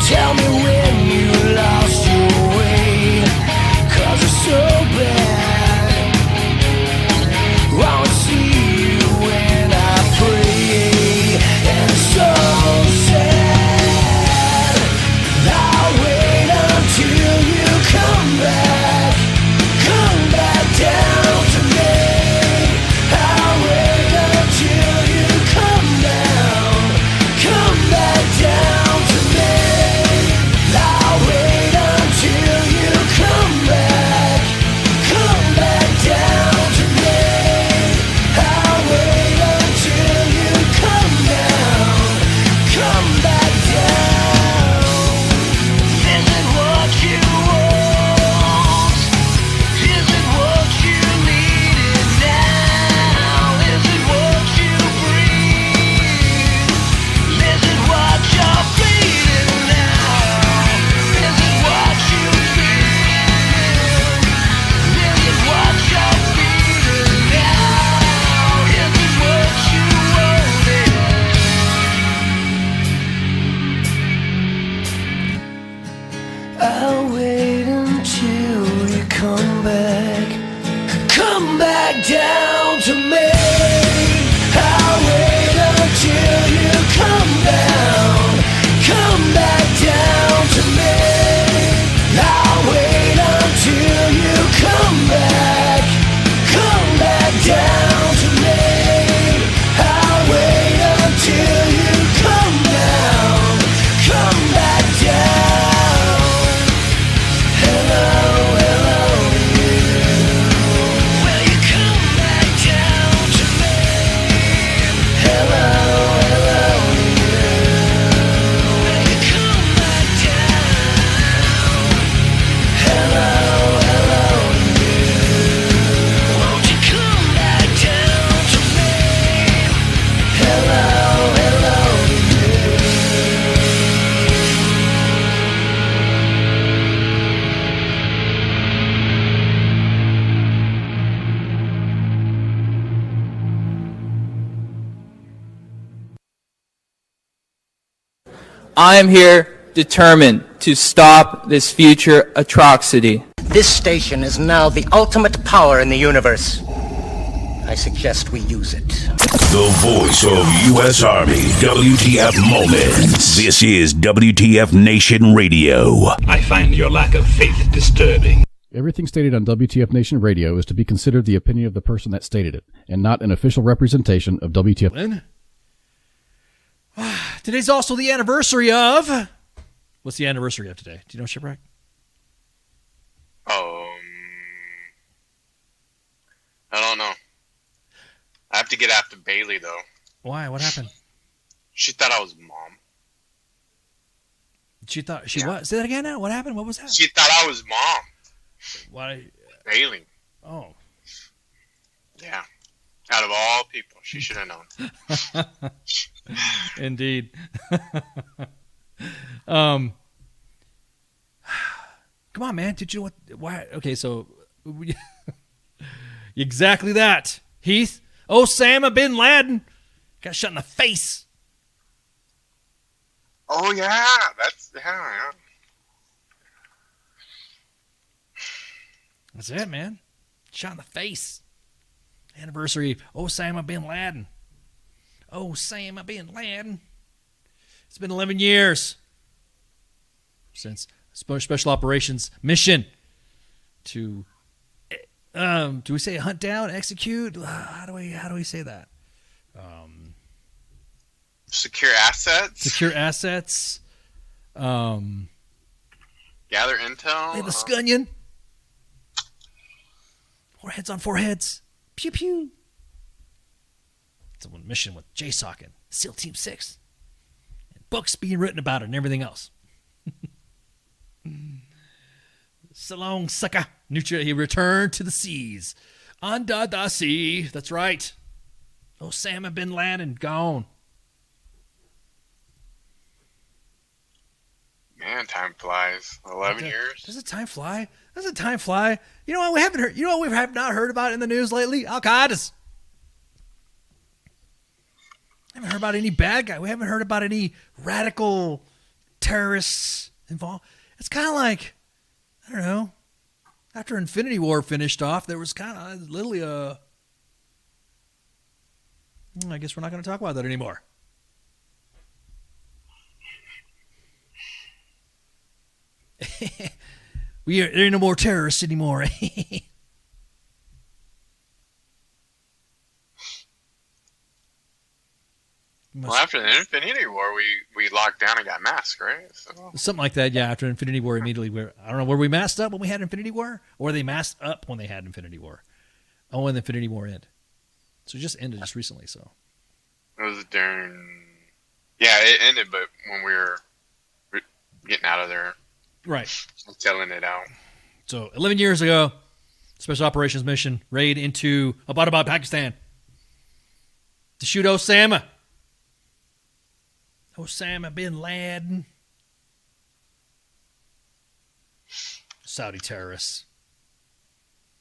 Speaker 16: Tell me when you lost your way, 'cause it's so bad. Won't see you when I pray, and it's so sad. I'll wait until you come back. Come back down to me. I'll wait until you come down. Come back down to me. I'll wait until you come back. Come back down to me. I'll wait until you come down. Come back down. Is it what you want? Is it what you needed now? Is it what you breathe? Is it what you're feeling now? Is it what you feel? Is it what you're feeling now? Is it what you wanted? I'll wait until you come back. Come back down to me. I'll wait until you come down. Come back down to me. I'll wait until you come back. Come back down to me. I'll wait until you come down. Come back down. Hello, hello, you. Will you come back down to me? Hello, hello, you. Will you come back down? Hello, hello, you. Won't you come back down to me? Hello, hello, you.
Speaker 17: I am here determined to stop this future atrocity.
Speaker 18: This station is now the ultimate power in the universe. I suggest we use it.
Speaker 2: The voice of U.S. Army, WTF Moments. This is WTF Nation Radio.
Speaker 19: I find your lack of faith disturbing.
Speaker 20: Everything stated on WTF Nation Radio is to be considered the opinion of the person that stated it, and not an official representation of WTF.
Speaker 13: Lynn? Today's also the anniversary of... What's the anniversary of today? Do you know, Shipwreck?
Speaker 14: I don't know. I have to get after Bailey, though.
Speaker 13: Why? What happened?
Speaker 14: She thought I was mom.
Speaker 13: She thought... She what? Say that again now? What happened? What was that?
Speaker 14: She thought I was mom.
Speaker 13: Why?
Speaker 14: Bailey.
Speaker 13: Oh.
Speaker 14: Yeah. Out of all people, she should have known.
Speaker 13: Indeed. Come on, man. Did you know what? Why? Okay, so exactly that. Heath, Osama bin Laden got shot in the face.
Speaker 14: Oh yeah, yeah.
Speaker 13: That's it, man. Shot in the face. Anniversary of Osama bin Laden. Osama bin Laden. It's been 11 years since special operations mission to, do we say hunt down, execute? How do we say that?
Speaker 14: Secure assets.
Speaker 13: Secure assets.
Speaker 14: Gather intel.
Speaker 13: Hey, the Scunion. Four heads on four heads. Pew pew. It's a mission with JSOC and SEAL Team 6. And books being written about it and everything else. So long, sucker. He returned to the seas. Under the sea. That's right. Osama bin Laden gone.
Speaker 14: Man, time flies. 11 years.
Speaker 13: Does the time fly? Does the time fly? You know what we haven't heard? You know what we have not heard about in the news lately? Al-Qaeda. Haven't heard about any bad guy. We haven't heard about any radical terrorists involved. It's kind of like, I don't know. After Infinity War finished off, there was kind of literally a. I guess we're not going to talk about that anymore. There ain't no more terrorists anymore.
Speaker 14: Well, after the Infinity War, we locked down and got masked, right? So.
Speaker 13: Something like that, yeah. After Infinity War, immediately, I don't know, were we masked up when we had Infinity War? Or were they masked up when they had Infinity War? Oh, when the Infinity War ended. So it just ended just recently, so.
Speaker 14: It was during... Yeah, it ended, but when we were getting out of there.
Speaker 13: Right.
Speaker 14: Telling it out.
Speaker 13: So 11 years ago, Special Operations Mission, raid into Abbottabad, Pakistan. To shoot Osama. Osama bin Laden. Saudi terrorists.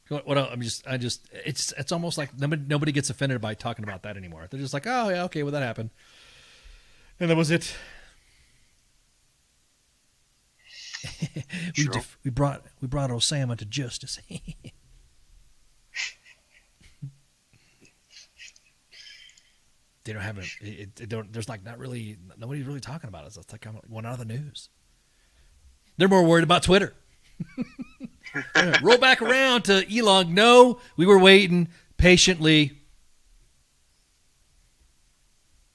Speaker 13: What else? It's almost like nobody gets offended by talking about that anymore. They're just like, oh yeah, okay, well that happened. And that was it. we brought Osama to justice. They don't have there's like not really nobody's really talking about it. It's like I'm one out of the news. They're more worried about Twitter. Roll back around to Elon. No, we were waiting patiently.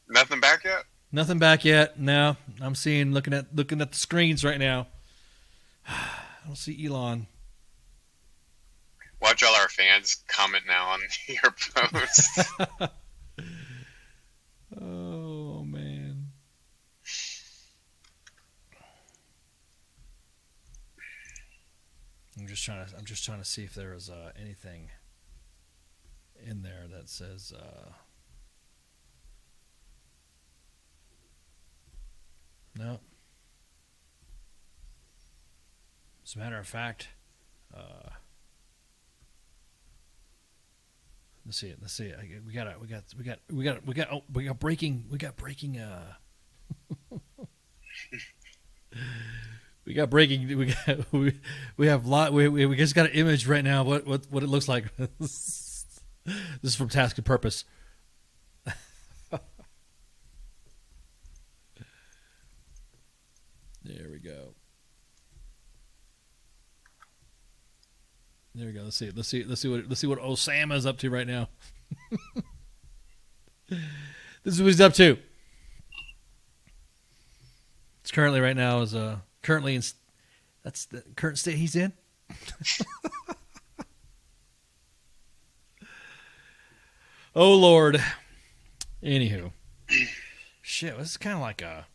Speaker 14: Nothing back yet?
Speaker 13: Nothing back yet. No, I'm looking at the screens right now. I don't see Elon.
Speaker 14: Watch all our fans comment now on your posts.
Speaker 13: Oh man. I'm just trying to see if there is anything in there that says no. As a matter of fact, let's see. We got breaking. We got breaking. We have lot. We just got an image right now. What it looks like. This is from Task and Purpose. There we go. There we go. Let's see what Osama's up to right now. This is what he's up to. It's currently right now is currently in. That's the current state he's in. Oh Lord. Anywho, shit. This is kind of like a.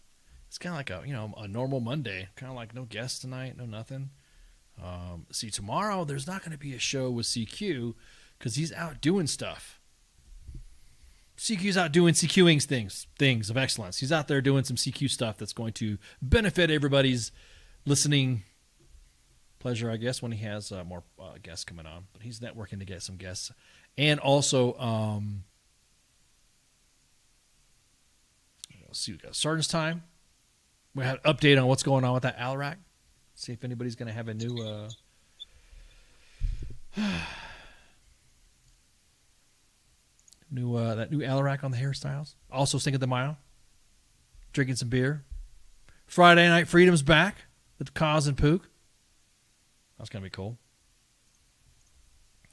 Speaker 13: It's kind of like a normal Monday. Kind of like no guests tonight, no nothing. See, tomorrow there's not going to be a show with CQ because he's out doing stuff. CQ's out doing CQing things of excellence. He's out there doing some CQ stuff that's going to benefit everybody's listening pleasure, I guess, when he has more guests coming on. But he's networking to get some guests. And also, let's see, we got Sergeant's Time. We have an update on what's going on with that Alarak. See if anybody's going to have a new that new Alarak on the hairstyles. Also Cinco de Mayo. Drinking some beer. Friday Night Freedom's back. with Kaz and Pook. That's going to be cool.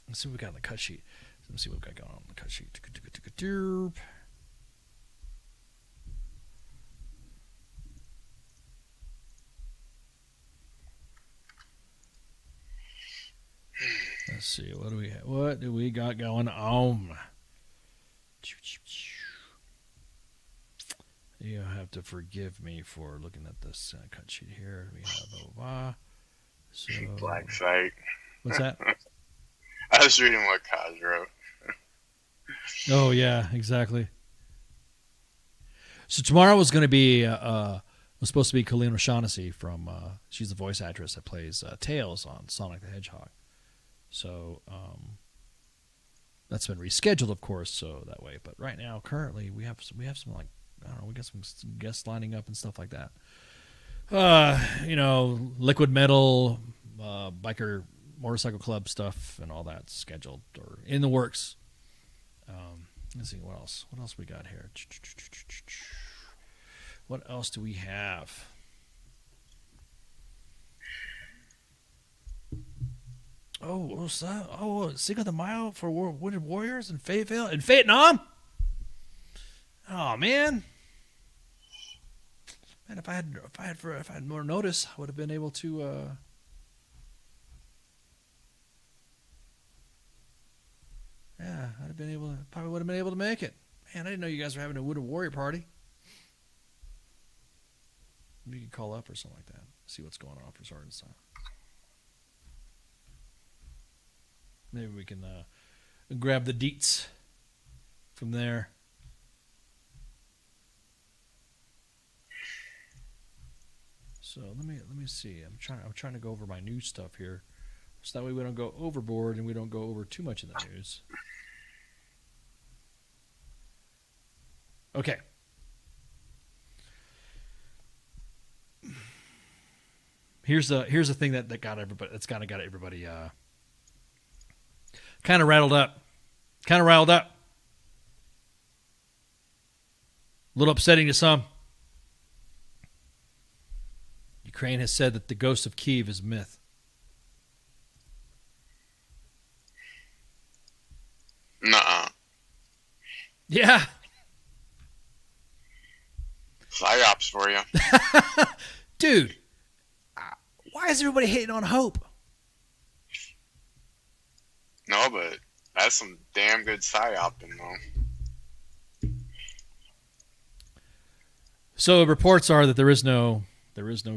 Speaker 13: Let's see what we got on the cut sheet. Let's see what we got going on the cut sheet. Let's see, what do we have? What do we got going on? You have to forgive me for looking at this cut sheet here. We have so,
Speaker 14: Black Site.
Speaker 13: What's that?
Speaker 14: I was reading what Kaz wrote.
Speaker 13: Oh yeah, exactly. So tomorrow was going to be was supposed to be Colleen O'Shaughnessy from she's the voice actress that plays Tails on Sonic the Hedgehog. So that's been rescheduled, of course, so that way. But right now, currently, we have some like I don't know, we got some guests lining up and stuff like that. Liquid Metal, biker motorcycle club stuff, and all that scheduled or in the works. Let's see what else. What else we got here? What else do we have? Oh, what's that? Oh, Cinco de Mayo for Wounded Warriors in Fayetteville, in Vietnam. Oh man, if I had more notice, I would have been able to. Yeah, I'd have been able to. Probably would have been able to make it. Man, I didn't know you guys were having a Wounded Warrior party. Maybe you could call up or something like that. See what's going on for Sergeant Style. Maybe we can grab the deets from there. So let me see. I'm trying to go over my news stuff here, so that way we don't go overboard and we don't go over too much in the news. Okay. Here's the thing that got everybody. That's kind of got everybody kind of riled up. A little upsetting to some. Ukraine has said that the ghost of Kyiv is a myth.
Speaker 14: Nuh-uh.
Speaker 13: Yeah.
Speaker 14: PsyOps for you.
Speaker 13: Dude, why is everybody hating on Hope?
Speaker 14: No, but that's some damn good PsyOping, though.
Speaker 13: So reports are that there is no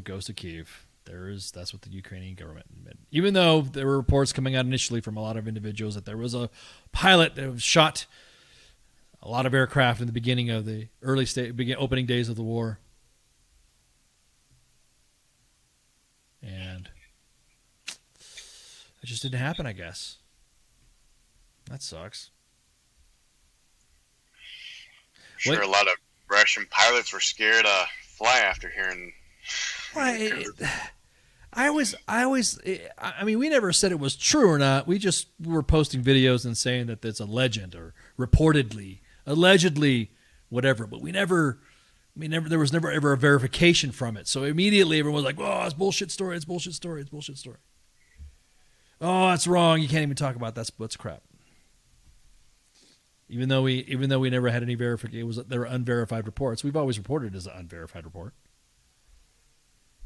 Speaker 13: ghost of Kyiv. That's what the Ukrainian government admitted. Even though there were reports coming out initially from a lot of individuals that there was a pilot that was shot a lot of aircraft in the beginning of the opening days of the war. And it just didn't happen, I guess. That sucks.
Speaker 14: Sure, a lot of Russian pilots were scared to fly after hearing.
Speaker 13: Right. I mean, we never said it was true or not. We just were posting videos and saying that it's a legend or reportedly, allegedly, whatever. But there was never ever a verification from it. So immediately everyone was like, "Oh, it's bullshit story. It's bullshit story. It's bullshit story." Oh, that's wrong. You can't even talk about that. That's crap. Even though we never had any verification, there were unverified reports. We've always reported it as an unverified report.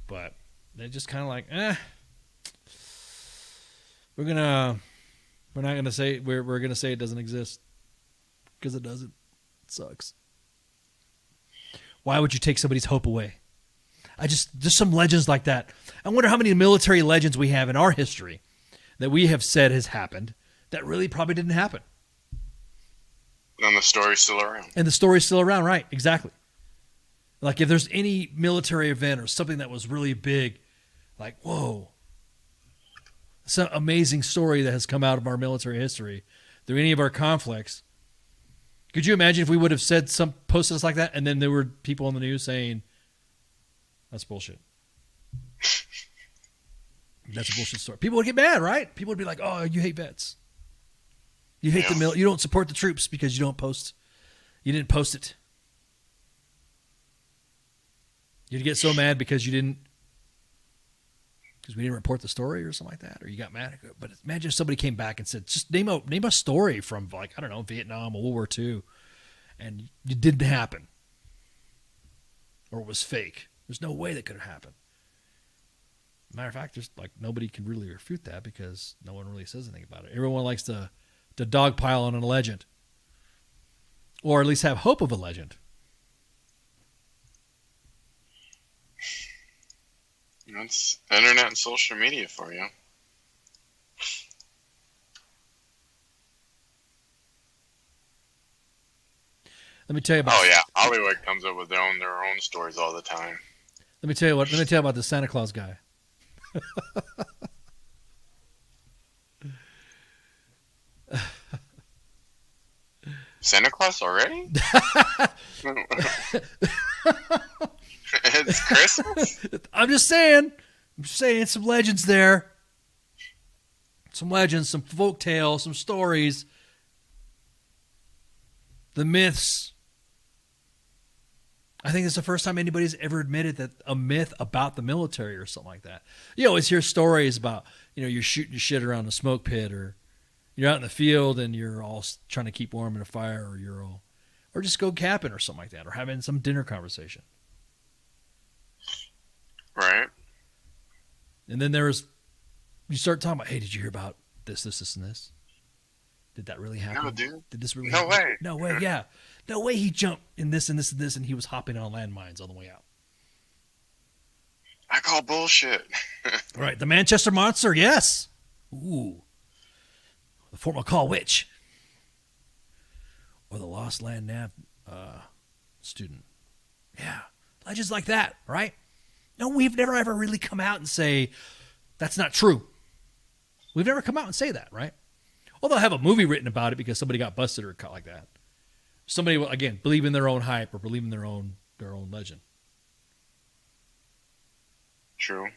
Speaker 13: But they just kind of like, we're not gonna say we're gonna say it doesn't exist because it doesn't. It sucks. Why would you take somebody's hope away? There's some legends like that. I wonder how many military legends we have in our history that we have said has happened that really probably didn't happen.
Speaker 14: And the story's still around.
Speaker 13: And the story's still around, right? Exactly. Like if there's any military event or something that was really big, like, whoa, it's an amazing story that has come out of our military history through any of our conflicts. Could you imagine if we would have posted us like that and then there were people on the news saying, that's bullshit. That's a bullshit story. People would get mad, right? People would be like, oh, you hate vets. You hate the you don't support the troops because you didn't post it. You'd get so mad because you didn't because we didn't report the story or something like that, or you got mad. But imagine if somebody came back and said, just name a story from, like, I don't know, Vietnam or World War II, and it didn't happen, or it was fake. There's no way that could have happened. Matter of fact, there's like nobody can really refute that because no one really says anything about it. Everyone likes to dogpile on a legend, or at least have hope of a legend.
Speaker 14: That's internet and social media for you.
Speaker 13: Let me tell you about.
Speaker 14: Oh yeah, Hollywood comes up with their own stories all the time.
Speaker 13: Let me tell you about the Santa Claus guy.
Speaker 14: Santa Claus already? It's Christmas?
Speaker 13: I'm just saying some legends there. Some legends, some folk tales, some stories. The myths. I think it's the first time anybody's ever admitted that a myth about the military or something like that. You always hear stories about, you're shooting your shit around a smoke pit, or you're out in the field and you're all trying to keep warm in a fire, or just go camping or something like that, or having some dinner conversation.
Speaker 14: Right.
Speaker 13: And then you start talking about, hey, did you hear about this, and this? Did that really happen?
Speaker 14: No, dude.
Speaker 13: Did this really
Speaker 14: happen?
Speaker 13: Way. No way, yeah. No way he jumped in this and this and this, and he was hopping on landmines on the way out.
Speaker 14: I call bullshit.
Speaker 13: Right. The Manchester Monster, yes. Ooh. The Fort McCall Witch. Or the Lost Land Nav student. Yeah. Legends like that, right? No, we've never ever really come out and say, that's not true. We've never come out and say that, right? Well, they'll have a movie written about it because somebody got busted or caught like that. Somebody will, again, believe in their own hype or believe in their own legend.
Speaker 14: True.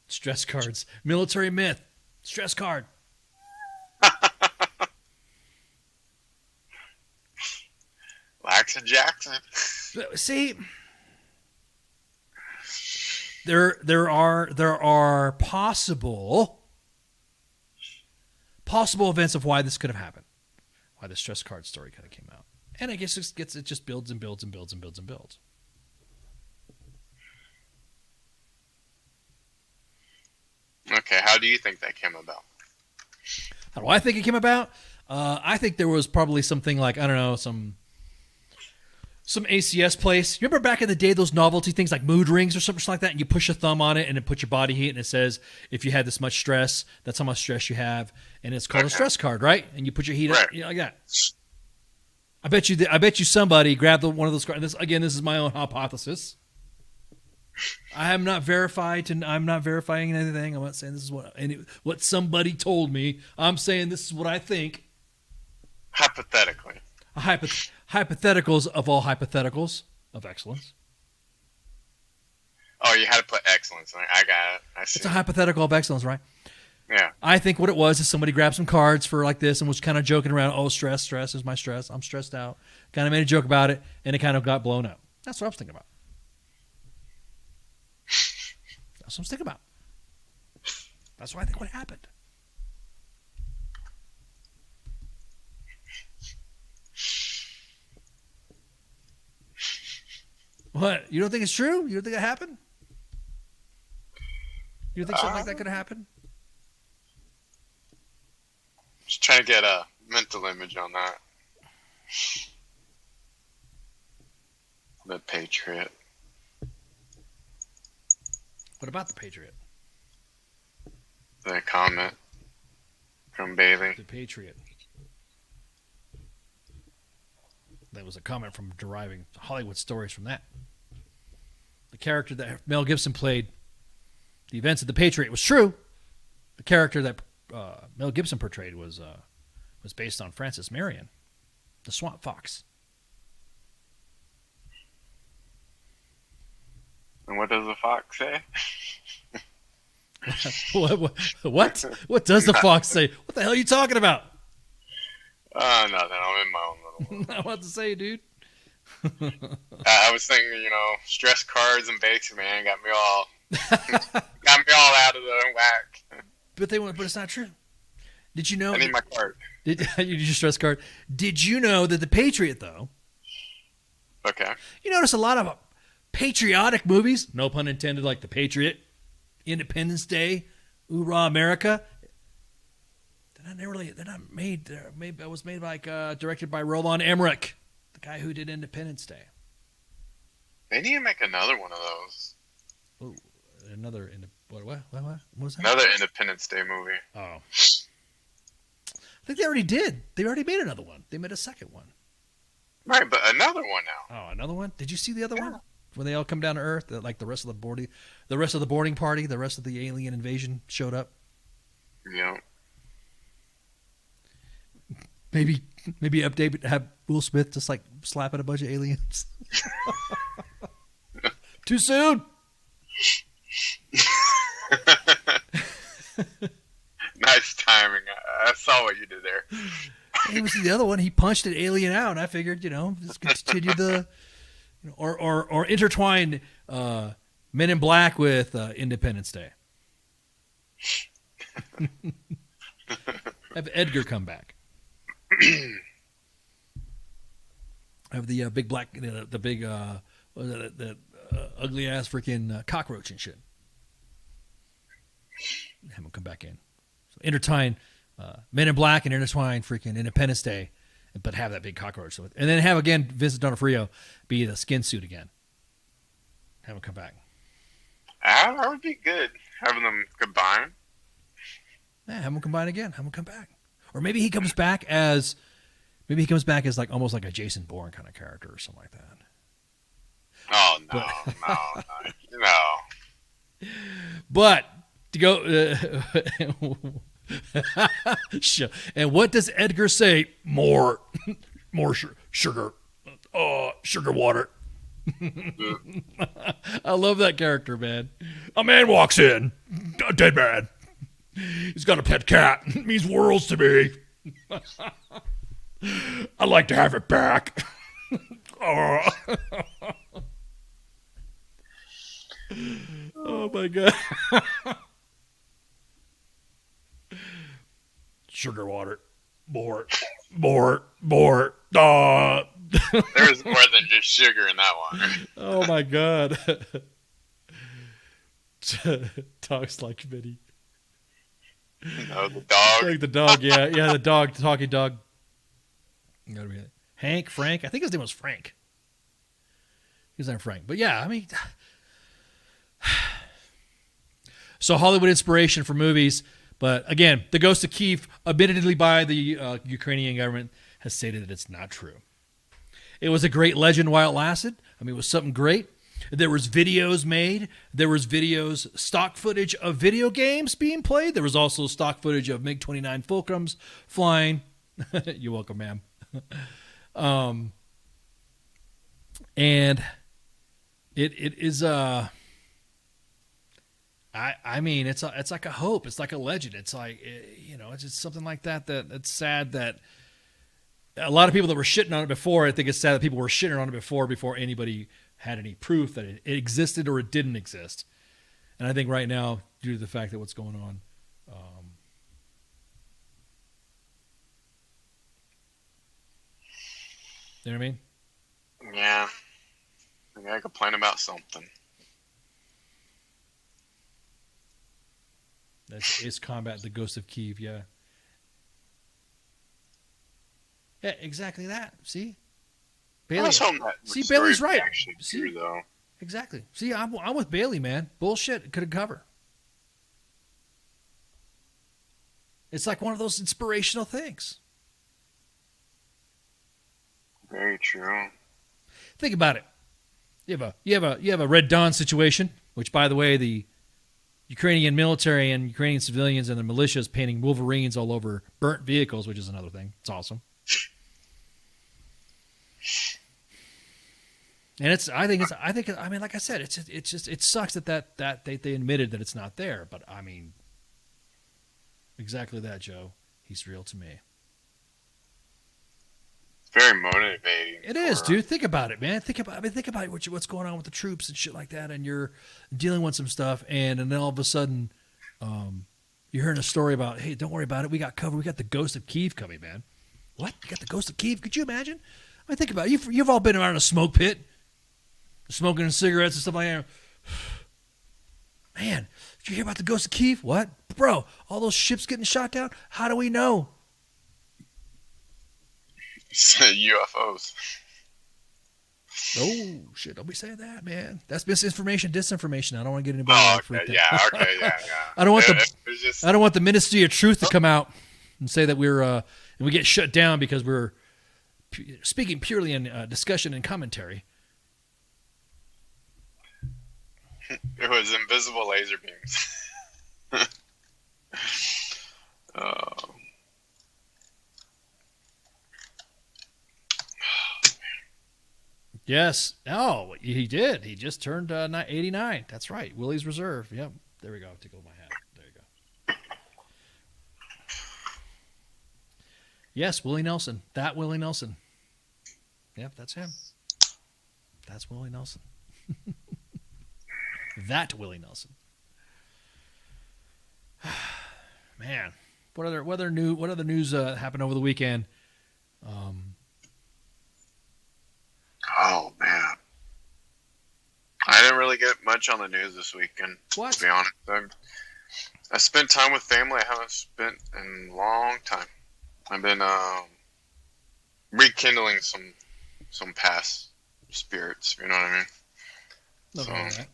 Speaker 13: Stress cards. Military myth. Stress card.
Speaker 14: Laxon Jackson.
Speaker 13: See, there are possible events of why this could have happened, why the stress card story kind of came out, and I guess it just builds and builds and builds and builds and builds.
Speaker 14: Okay, how do you think that came about?
Speaker 13: How do I think it came about? I think there was probably something like, I don't know, some ACS place. You remember back in the day, those novelty things like mood rings or something like that, and you push a thumb on it and it puts your body heat, and it says, if you had this much stress, that's how much stress you have, and it's called a stress card, right? And you put your heat up, like that. I bet you somebody grabbed one of those cards. This is my own hypothesis. I'm not verifying anything. I'm not saying this is what somebody told me. I'm saying this is what I think.
Speaker 14: Hypothetically.
Speaker 13: Hypotheticals of all hypotheticals of excellence.
Speaker 14: Oh, you had to put excellence. I got it. I see.
Speaker 13: It's a hypothetical of excellence, right?
Speaker 14: Yeah.
Speaker 13: I think what it was is somebody grabbed some cards for like this and was kind of joking around. Oh, stress is my stress. I'm stressed out. Kind of made a joke about it, and it kind of got blown up. That's what I was thinking about. That's what I was thinking about. That's what I think what happened. What? You don't think it's true? You don't think it happened? You don't think something like that could have happened?
Speaker 14: Just trying to get a mental image on that. The Patriot.
Speaker 13: What about the Patriot?
Speaker 14: The comment from Bailey.
Speaker 13: The Patriot. That was a comment from deriving Hollywood stories from that. The character that Mel Gibson played, the events of the Patriot, was true. The character that Mel Gibson portrayed was based on Francis Marion, the Swamp Fox.
Speaker 14: And what does the fox say?
Speaker 13: What does the fox say? What the hell are you talking about?
Speaker 14: Nothing. I'm in my own little world.
Speaker 13: I want to say, dude.
Speaker 14: I was thinking, stress cards and bakes, man, got me all out of the whack.
Speaker 13: But it's not true. Did you know?
Speaker 14: I need my card.
Speaker 13: You need your stress card. Did you know that the Patriot, though?
Speaker 14: Okay.
Speaker 13: You notice a lot of patriotic movies, no pun intended, like The Patriot, Independence Day, Hoorah America. They're not made. It was made directed by Roland Emmerich, the guy who did Independence Day.
Speaker 14: They need to make another one of those.
Speaker 13: Ooh, another what was that?
Speaker 14: Another Independence Day movie.
Speaker 13: Oh, I think they already did. They already made another one. They made a second one.
Speaker 14: Right, but another one now.
Speaker 13: Oh, another one? Did you see the other one? When they all come down to Earth, like the rest of the boarding party, the rest of the alien invasion showed up.
Speaker 14: Yeah.
Speaker 13: Maybe update, have Will Smith just like slap at a bunch of aliens. Too soon.
Speaker 14: Nice timing. I saw what you did there.
Speaker 13: It was the other one. He punched an alien out. And I figured, just continue the, or intertwine Men in Black with Independence Day. Have Edgar come back. Have the big black, the big, the ugly ass freaking cockroach and shit. Have him come back in. So intertwine Men in Black and intertwine freaking Independence Day, but have that big cockroach. And then have again Vincent D'Onofrio be the skin suit again. Have him come back.
Speaker 14: That would be good. Having them combine.
Speaker 13: Yeah, have him combine again. Have him come back. Or maybe he comes back as like almost like a Jason Bourne kind of character or something like that.
Speaker 14: Oh no.
Speaker 13: But to go and what does Edgar say? More sugar. Sugar water. I love that character, man. A man walks in, a dead man. He's got a pet cat. It means worlds to me. I'd like to have it back. Oh my God. Sugar water. More.
Speaker 14: There's more than just sugar in that one.
Speaker 13: Oh my God. Talks like Vinny.
Speaker 14: No, the dog.
Speaker 13: Like the dog, yeah, the dog, the talking dog. Frank. I think his name was Frank. His name was Frank. But yeah, I mean, so Hollywood inspiration for movies. But again, The Ghost of Kiev, admittedly by the Ukrainian government, has stated that it's not true. It was a great legend while it lasted. I mean, it was something great. There was videos made. There was stock footage of video games being played. There was also stock footage of MiG-29 Fulcrums flying. You're welcome, ma'am. And it is I mean, it's like a hope. It's like a legend. It's like, it's just something like that. That it's sad that a lot of people that were shitting on it before. I think it's sad that people were shitting on it before anybody had any proof that it existed or it didn't exist. And I think right now, due to the fact that what's going on, you know what I mean?
Speaker 14: Yeah. I gotta complain about something.
Speaker 13: That's Ace Combat, The Ghost of Kiev, yeah. Yeah, exactly that. See? Bailey. See, Bailey's right. See,
Speaker 14: true, though.
Speaker 13: Exactly. See, I'm with Bailey, man. Bullshit couldn't cover. It's like one of those inspirational things.
Speaker 14: Very true.
Speaker 13: Think about it. You have a Red Dawn situation, which, by the way, the Ukrainian military and Ukrainian civilians and the militias painting Wolverines all over burnt vehicles, which is another thing. It's awesome. And I mean, like I said, it sucks that they admitted that it's not there. But I mean, exactly that, Joe. He's real to me.
Speaker 14: Very motivating. devastating.
Speaker 13: It is, dude. Think about it, man. Think about what's going on with the troops and shit like that, and you're dealing with some stuff, and then all of a sudden, you're hearing a story about, hey, don't worry about it. We got covered. We got the Ghost of Kiev coming, man. What? You got the Ghost of Kiev? Could you imagine? I mean, think about it. You've all been around a smoke pit, smoking cigarettes and stuff like that. Man, did you hear about the Ghost of Kiev? What? Bro, all those ships getting shot down? How do we know?
Speaker 14: UFOs.
Speaker 13: Oh, shit. Don't be saying that, man. That's misinformation, disinformation. I don't want to get anybody freaked out.
Speaker 14: Yeah.
Speaker 13: I don't want the Ministry of Truth to come out and say that and we get shut down because we're speaking purely in discussion and commentary.
Speaker 14: It was invisible laser beams. Oh.
Speaker 13: Yes. Oh, he did. He just turned 89. That's right. Willie's Reserve. Yep. There we go. Tickle my hat. There you go. Yes, Willie Nelson. That Willie Nelson. Yep, that's him. That's Willie Nelson. That Willie Nelson. Man, what other news happened over the weekend?
Speaker 14: Oh man, I didn't really get much on the news this weekend.
Speaker 13: What?
Speaker 14: To be honest, I spent time with family I haven't spent in a long time. I've been rekindling some past spirits. You know what I mean?
Speaker 13: Nothing wrong with that.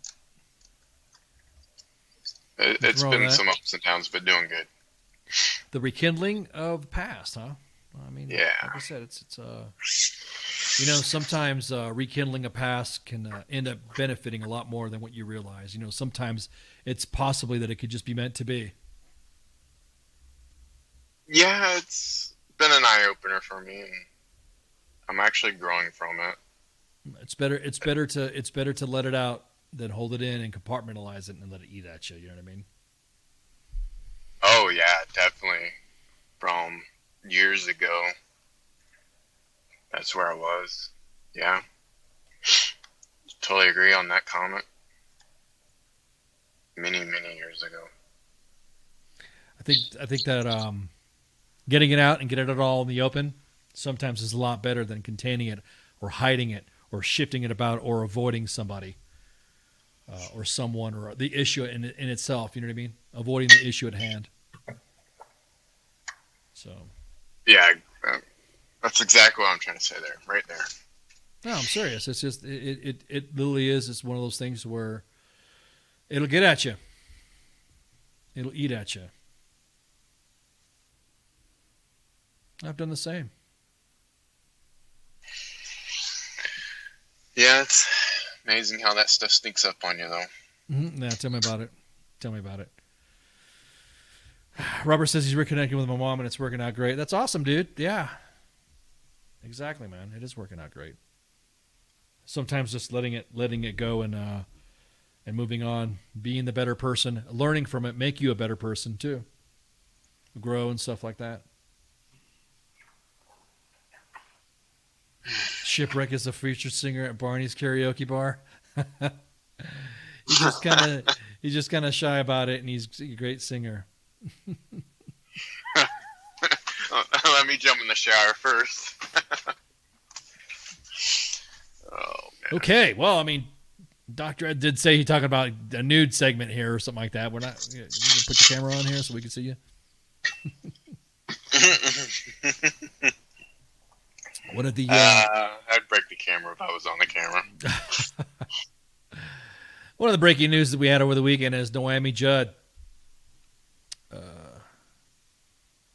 Speaker 14: It's been some ups and downs, but doing good.
Speaker 13: The rekindling of the past, huh? I mean,
Speaker 14: yeah.
Speaker 13: Like I said, it's sometimes rekindling a past can end up benefiting a lot more than what you realize. Sometimes it's possibly that it could just be meant to be.
Speaker 14: Yeah, it's been an eye opener for me, and I'm actually growing from it.
Speaker 13: It's better to let it out than hold it in and compartmentalize it and let it eat at you. You know what I mean?
Speaker 14: Oh yeah, definitely. From years ago, that's where I was. Yeah, totally agree on that comment. Many years ago.
Speaker 13: I think that getting it out and getting it all in the open sometimes is a lot better than containing it or hiding it or shifting it about or avoiding somebody or someone or the issue in itself. You know what I mean? Avoiding the issue at hand. So.
Speaker 14: Yeah, that's exactly what I'm trying to say there, right there.
Speaker 13: No, I'm serious. It's just it literally is. It's one of those things where it'll get at you. It'll eat at you. I've done the same.
Speaker 14: Yeah, it's amazing how that stuff sneaks up on you, though.
Speaker 13: Mm-hmm. Yeah, tell me about it. Robert says he's reconnecting with my mom and it's working out great. That's awesome, dude. Yeah. Exactly, man. It is working out great. Sometimes just letting it go and moving on, being the better person, learning from it, make you a better person too. Grow and stuff like that. Shipwreck is a featured singer at Barney's karaoke bar. He's just kind of shy about it, and he's a great singer.
Speaker 14: Let me jump in the shower first. Oh, man.
Speaker 13: Okay, well, I mean, Dr. Ed did say he talking about a nude segment here or something like that. We're not. You can put your camera on here so we can see you. One of the
Speaker 14: I'd break the camera if I was on the camera.
Speaker 13: One of the breaking news that we had over the weekend is Noemi Judd,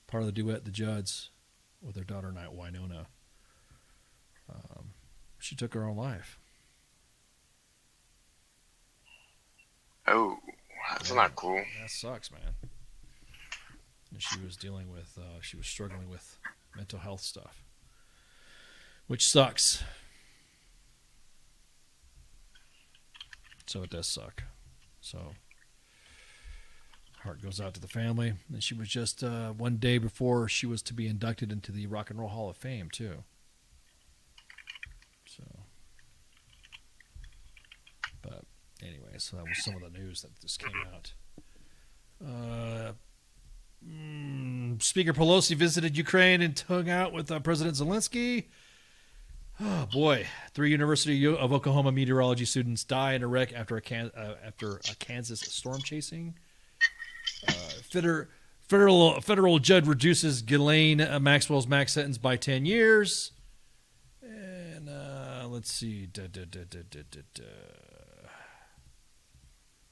Speaker 13: part of the duet The Judds, with their daughter Winona. She took her own life.
Speaker 14: Oh, that's not cool.
Speaker 13: That sucks, man. And she was struggling with mental health stuff, which sucks. So it does suck. So heart goes out to the family. And she was just one day before she was to be inducted into the Rock and Roll Hall of Fame, too. so that was some of the news that just came out. Speaker Pelosi visited Ukraine and hung out with President Zelensky. Oh boy! 3 University of Oklahoma meteorology students die in a wreck after a Kansas storm chasing. Federal judge reduces Ghislaine Maxwell's max sentence by 10 years. And let's see.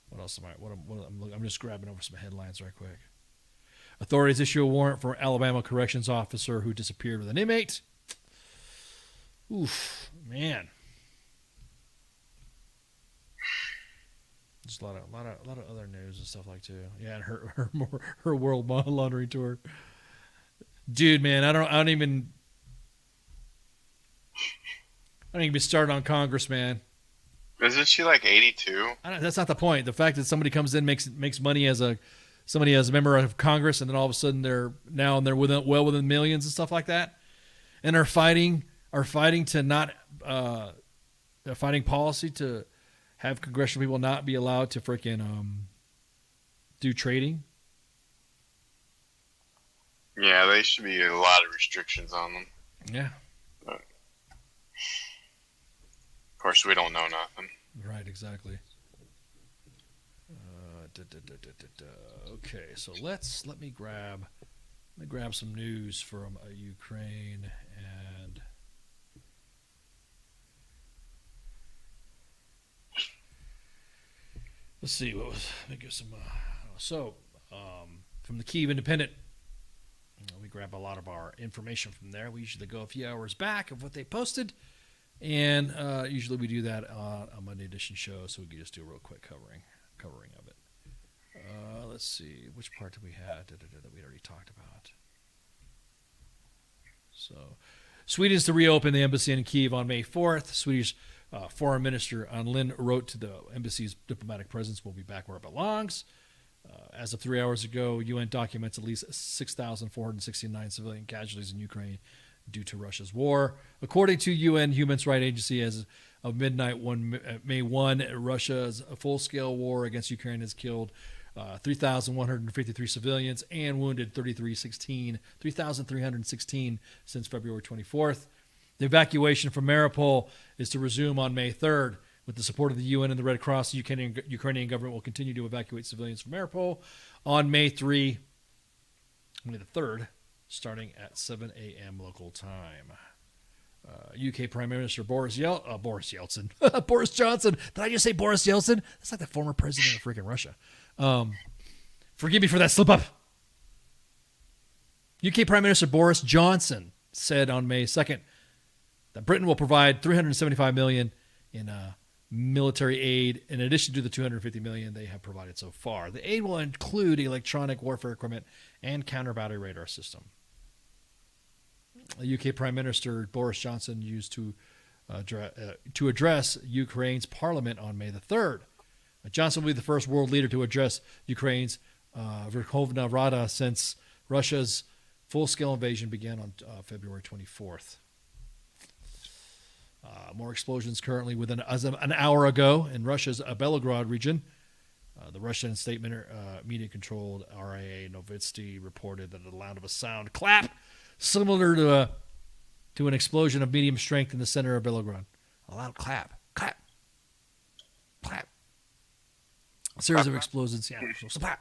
Speaker 13: What else am I? I'm just grabbing over some headlines right quick. Authorities issue a warrant for Alabama corrections officer who disappeared with an inmate. Oof, man. Just a lot of other news and stuff like too. Yeah, and her world laundering tour. Dude, man, I don't even get started on Congress, man.
Speaker 14: Isn't she like 82?
Speaker 13: That's not the point. The fact that somebody comes in makes money as a member of Congress, and then all of a sudden they're within millions and stuff like that, and are fighting to not fighting policy to have congressional people not be allowed to freaking do trading.
Speaker 14: Yeah, there should be a lot of restrictions on them.
Speaker 13: Yeah.
Speaker 14: But, of course, we don't know nothing.
Speaker 13: Right, exactly. Okay, so let me grab some news from Ukraine and let's see what was. Let me give some. From the Kyiv Independent, we grab a lot of our information from there. We usually go a few hours back of what they posted, and usually we do that on a Monday edition show, so we can just do a real quick covering of it. Let's see, which part did we have that we already talked about? So, Sweden's to reopen the embassy in Kyiv on May 4th. Swedish Foreign Minister Ann Linde wrote to the embassy's diplomatic presence will be back where it belongs. As of 3 hours ago, UN documents at least 6,469 civilian casualties in Ukraine due to Russia's war. According to UN Human Rights Agency, as of midnight May 1, Russia's full-scale war against Ukraine has killed 3,153 civilians and wounded 3,316 since February 24th. The evacuation from Mariupol is to resume on May 3rd. With the support of the UN and the Red Cross, the Ukrainian government will continue to evacuate civilians from Mariupol on May 3rd, starting at 7 a.m. local time. UK Prime Minister Boris Johnson. Did I just say Boris Yeltsin? That's like the former president of freaking Russia. Forgive me for that slip up. UK Prime Minister Boris Johnson said on May 2nd that Britain will provide $375 million in military aid in addition to the $250 million they have provided so far. The aid will include electronic warfare equipment and counter-battery radar system. The UK Prime Minister Boris Johnson used to address Ukraine's parliament on May the 3rd. Johnson will be the first world leader to address Ukraine's Verkhovna Rada since Russia's full-scale invasion began on February 24th. More explosions currently as of an hour ago in Russia's Belgorod region. The Russian state media-controlled RIA Novosti reported that the sound of a sound clap similar to an explosion of medium strength in the center of Belgorod. A loud clap. Clap. Clap. A series of explosions. Yeah. Slap.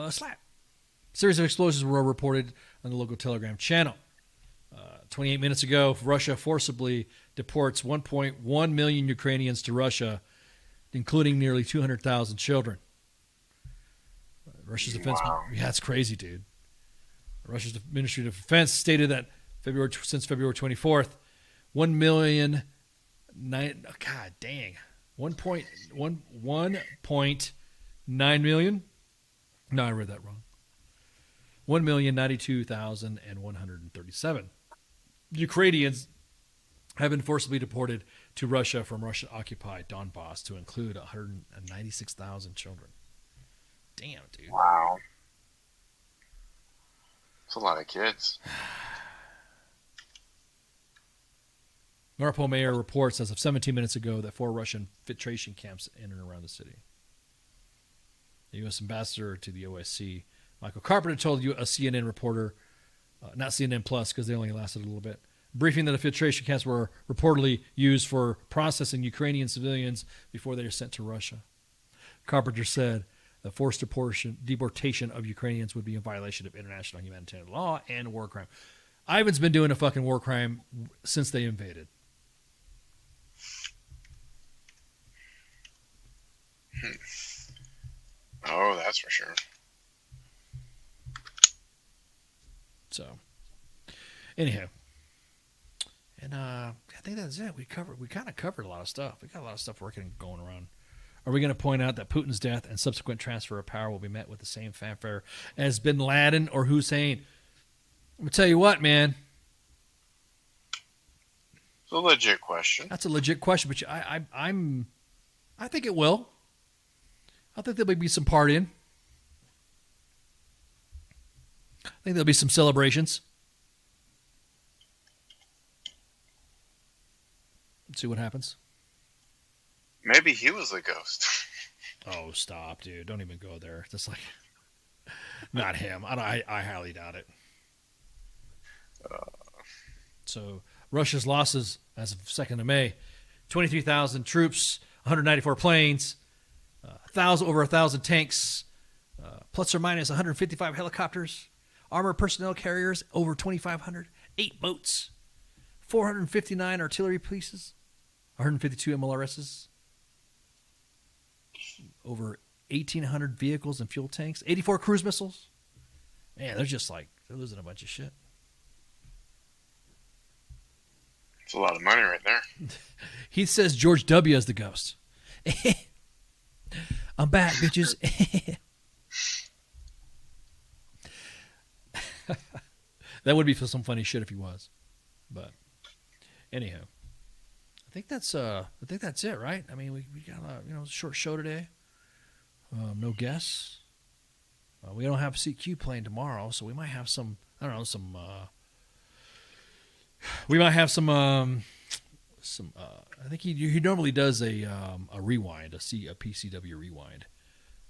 Speaker 13: Slap. A series of explosions were reported on the local Telegram channel. 28 minutes ago, Russia forcibly deports 1.1 million Ukrainians to Russia, including nearly 200,000 children. Russia's defense... Wow. Yeah, it's crazy, dude. Russia's Ministry of Defense stated that since February 24th, 1.9 million... No, I read that wrong. 1,092,137 Ukrainians have been forcibly deported to Russia from Russian-occupied Donbass, to include 196,000 children. Damn, dude.
Speaker 14: Wow. That's a lot of kids.
Speaker 13: Mariupol mayor reports as of 17 minutes ago that 4 Russian filtration camps in and around the city. The U.S. ambassador to the OSCE, Michael Carpenter, told a CNN reporter, not CNN Plus because they only lasted a little bit, briefing that the filtration camps were reportedly used for processing Ukrainian civilians before they were sent to Russia. Carpenter said the forced deportation of Ukrainians would be in violation of international humanitarian law and war crime. Ivan's been doing a fucking war crime since they invaded.
Speaker 14: Oh, that's for sure.
Speaker 13: So, anyhow, and I think that's it. We kind of covered a lot of stuff. We got a lot of stuff going around. Are we going to point out that Putin's death and subsequent transfer of power will be met with the same fanfare as Bin Laden or Hussein? I'm going to tell you what, man.
Speaker 14: It's a legit question.
Speaker 13: That's a legit question, but I think it will. I think there'll be some partying. I think there'll be some celebrations. Let's see what happens.
Speaker 14: Maybe he was a ghost.
Speaker 13: Oh, stop, dude. Don't even go there. Just like, not him. I highly doubt it. So, Russia's losses as of 2nd of May, 23,000 troops, 194 planes, over 1,000 tanks, plus or minus 155 helicopters, armored personnel carriers, over 2,500, 8 boats, 459 artillery pieces, 152 MLRSs, over 1,800 vehicles and fuel tanks, 84 cruise missiles. Man, they're losing a bunch of shit.
Speaker 14: It's a lot of money right there.
Speaker 13: He says George W. is the ghost. I'm back, bitches. That would be for some funny shit if he was. But anyhow, I think that's it, right? I mean, we got a short show today. No guests. We don't have CQ playing tomorrow, so we might have some. I don't know, we might have some. I think he normally does a rewind, a PCW rewind.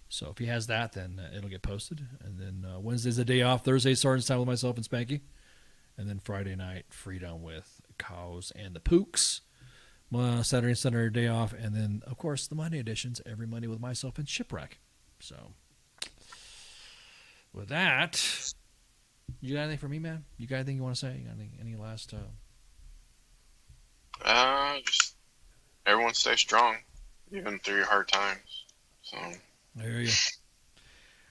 Speaker 13: So if he has that, then it'll get posted. And then Wednesday's the day off. Thursday, Sergeant's Time with myself and Spanky. And then Friday night, Freedom with Cows and the Pooks. Saturday and Sunday day off. And then, of course, the Monday editions every Monday with myself and Shipwreck. So with that, you got anything for me, man? You got anything you want to say? You got any last...
Speaker 14: Just everyone stay strong, even through your hard times. So
Speaker 13: there you go.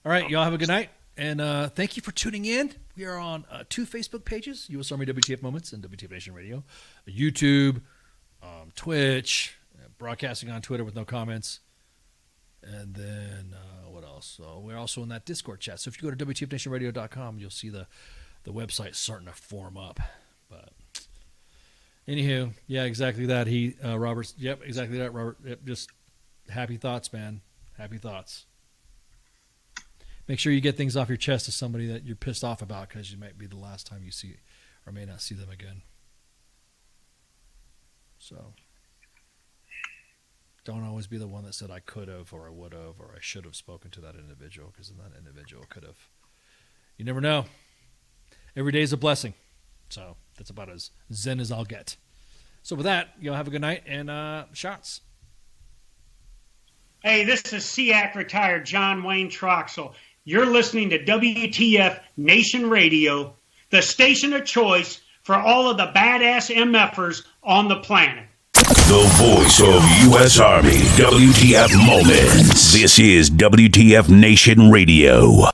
Speaker 13: All right, y'all have a good night, and thank you for tuning in. We are on 2 Facebook pages: U.S. Army WTF Moments and WTF Nation Radio, YouTube, Twitch, broadcasting on Twitter with no comments, and then what else? So we're also in that Discord chat. So if you go to WTFNationRadio.com, you'll see the website starting to form up, but. Anywho, yeah, exactly that. Robert's, yep, exactly that, Robert. Yep, just happy thoughts, man. Happy thoughts. Make sure you get things off your chest to somebody that you're pissed off about because you might be the last time you see or may not see them again. So, don't always be the one that said I could have or I would have or I should have spoken to that individual because then that individual could have. You never know. Every day is a blessing. So that's about as zen as I'll get. So with that, y'all have a good night and shots.
Speaker 21: Hey, this is SEAC retired John Wayne Troxel. You're listening to WTF Nation Radio, the station of choice for all of the badass MFers on the planet.
Speaker 2: The voice of U.S. Army, WTF Moments. This is WTF Nation Radio.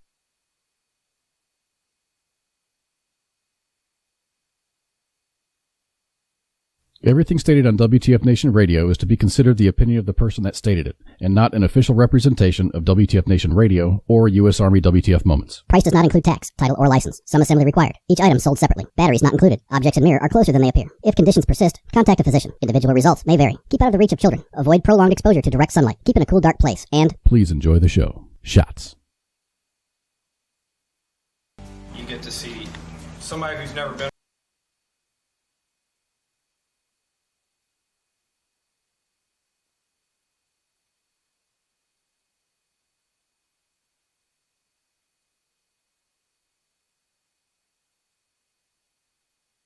Speaker 20: Everything stated on WTF Nation Radio is to be considered the opinion of the person that stated it, and not an official representation of WTF Nation Radio or U.S. Army WTF Moments.
Speaker 22: Price does not include tax, title, or license. Some assembly required. Each item sold separately. Batteries not included. Objects in mirror are closer than they appear. If conditions persist, contact a physician. Individual results may vary. Keep out of the reach of children. Avoid prolonged exposure to direct sunlight. Keep in a cool, dark place. And
Speaker 20: please enjoy the show. Shots.
Speaker 23: You get to see somebody who's never been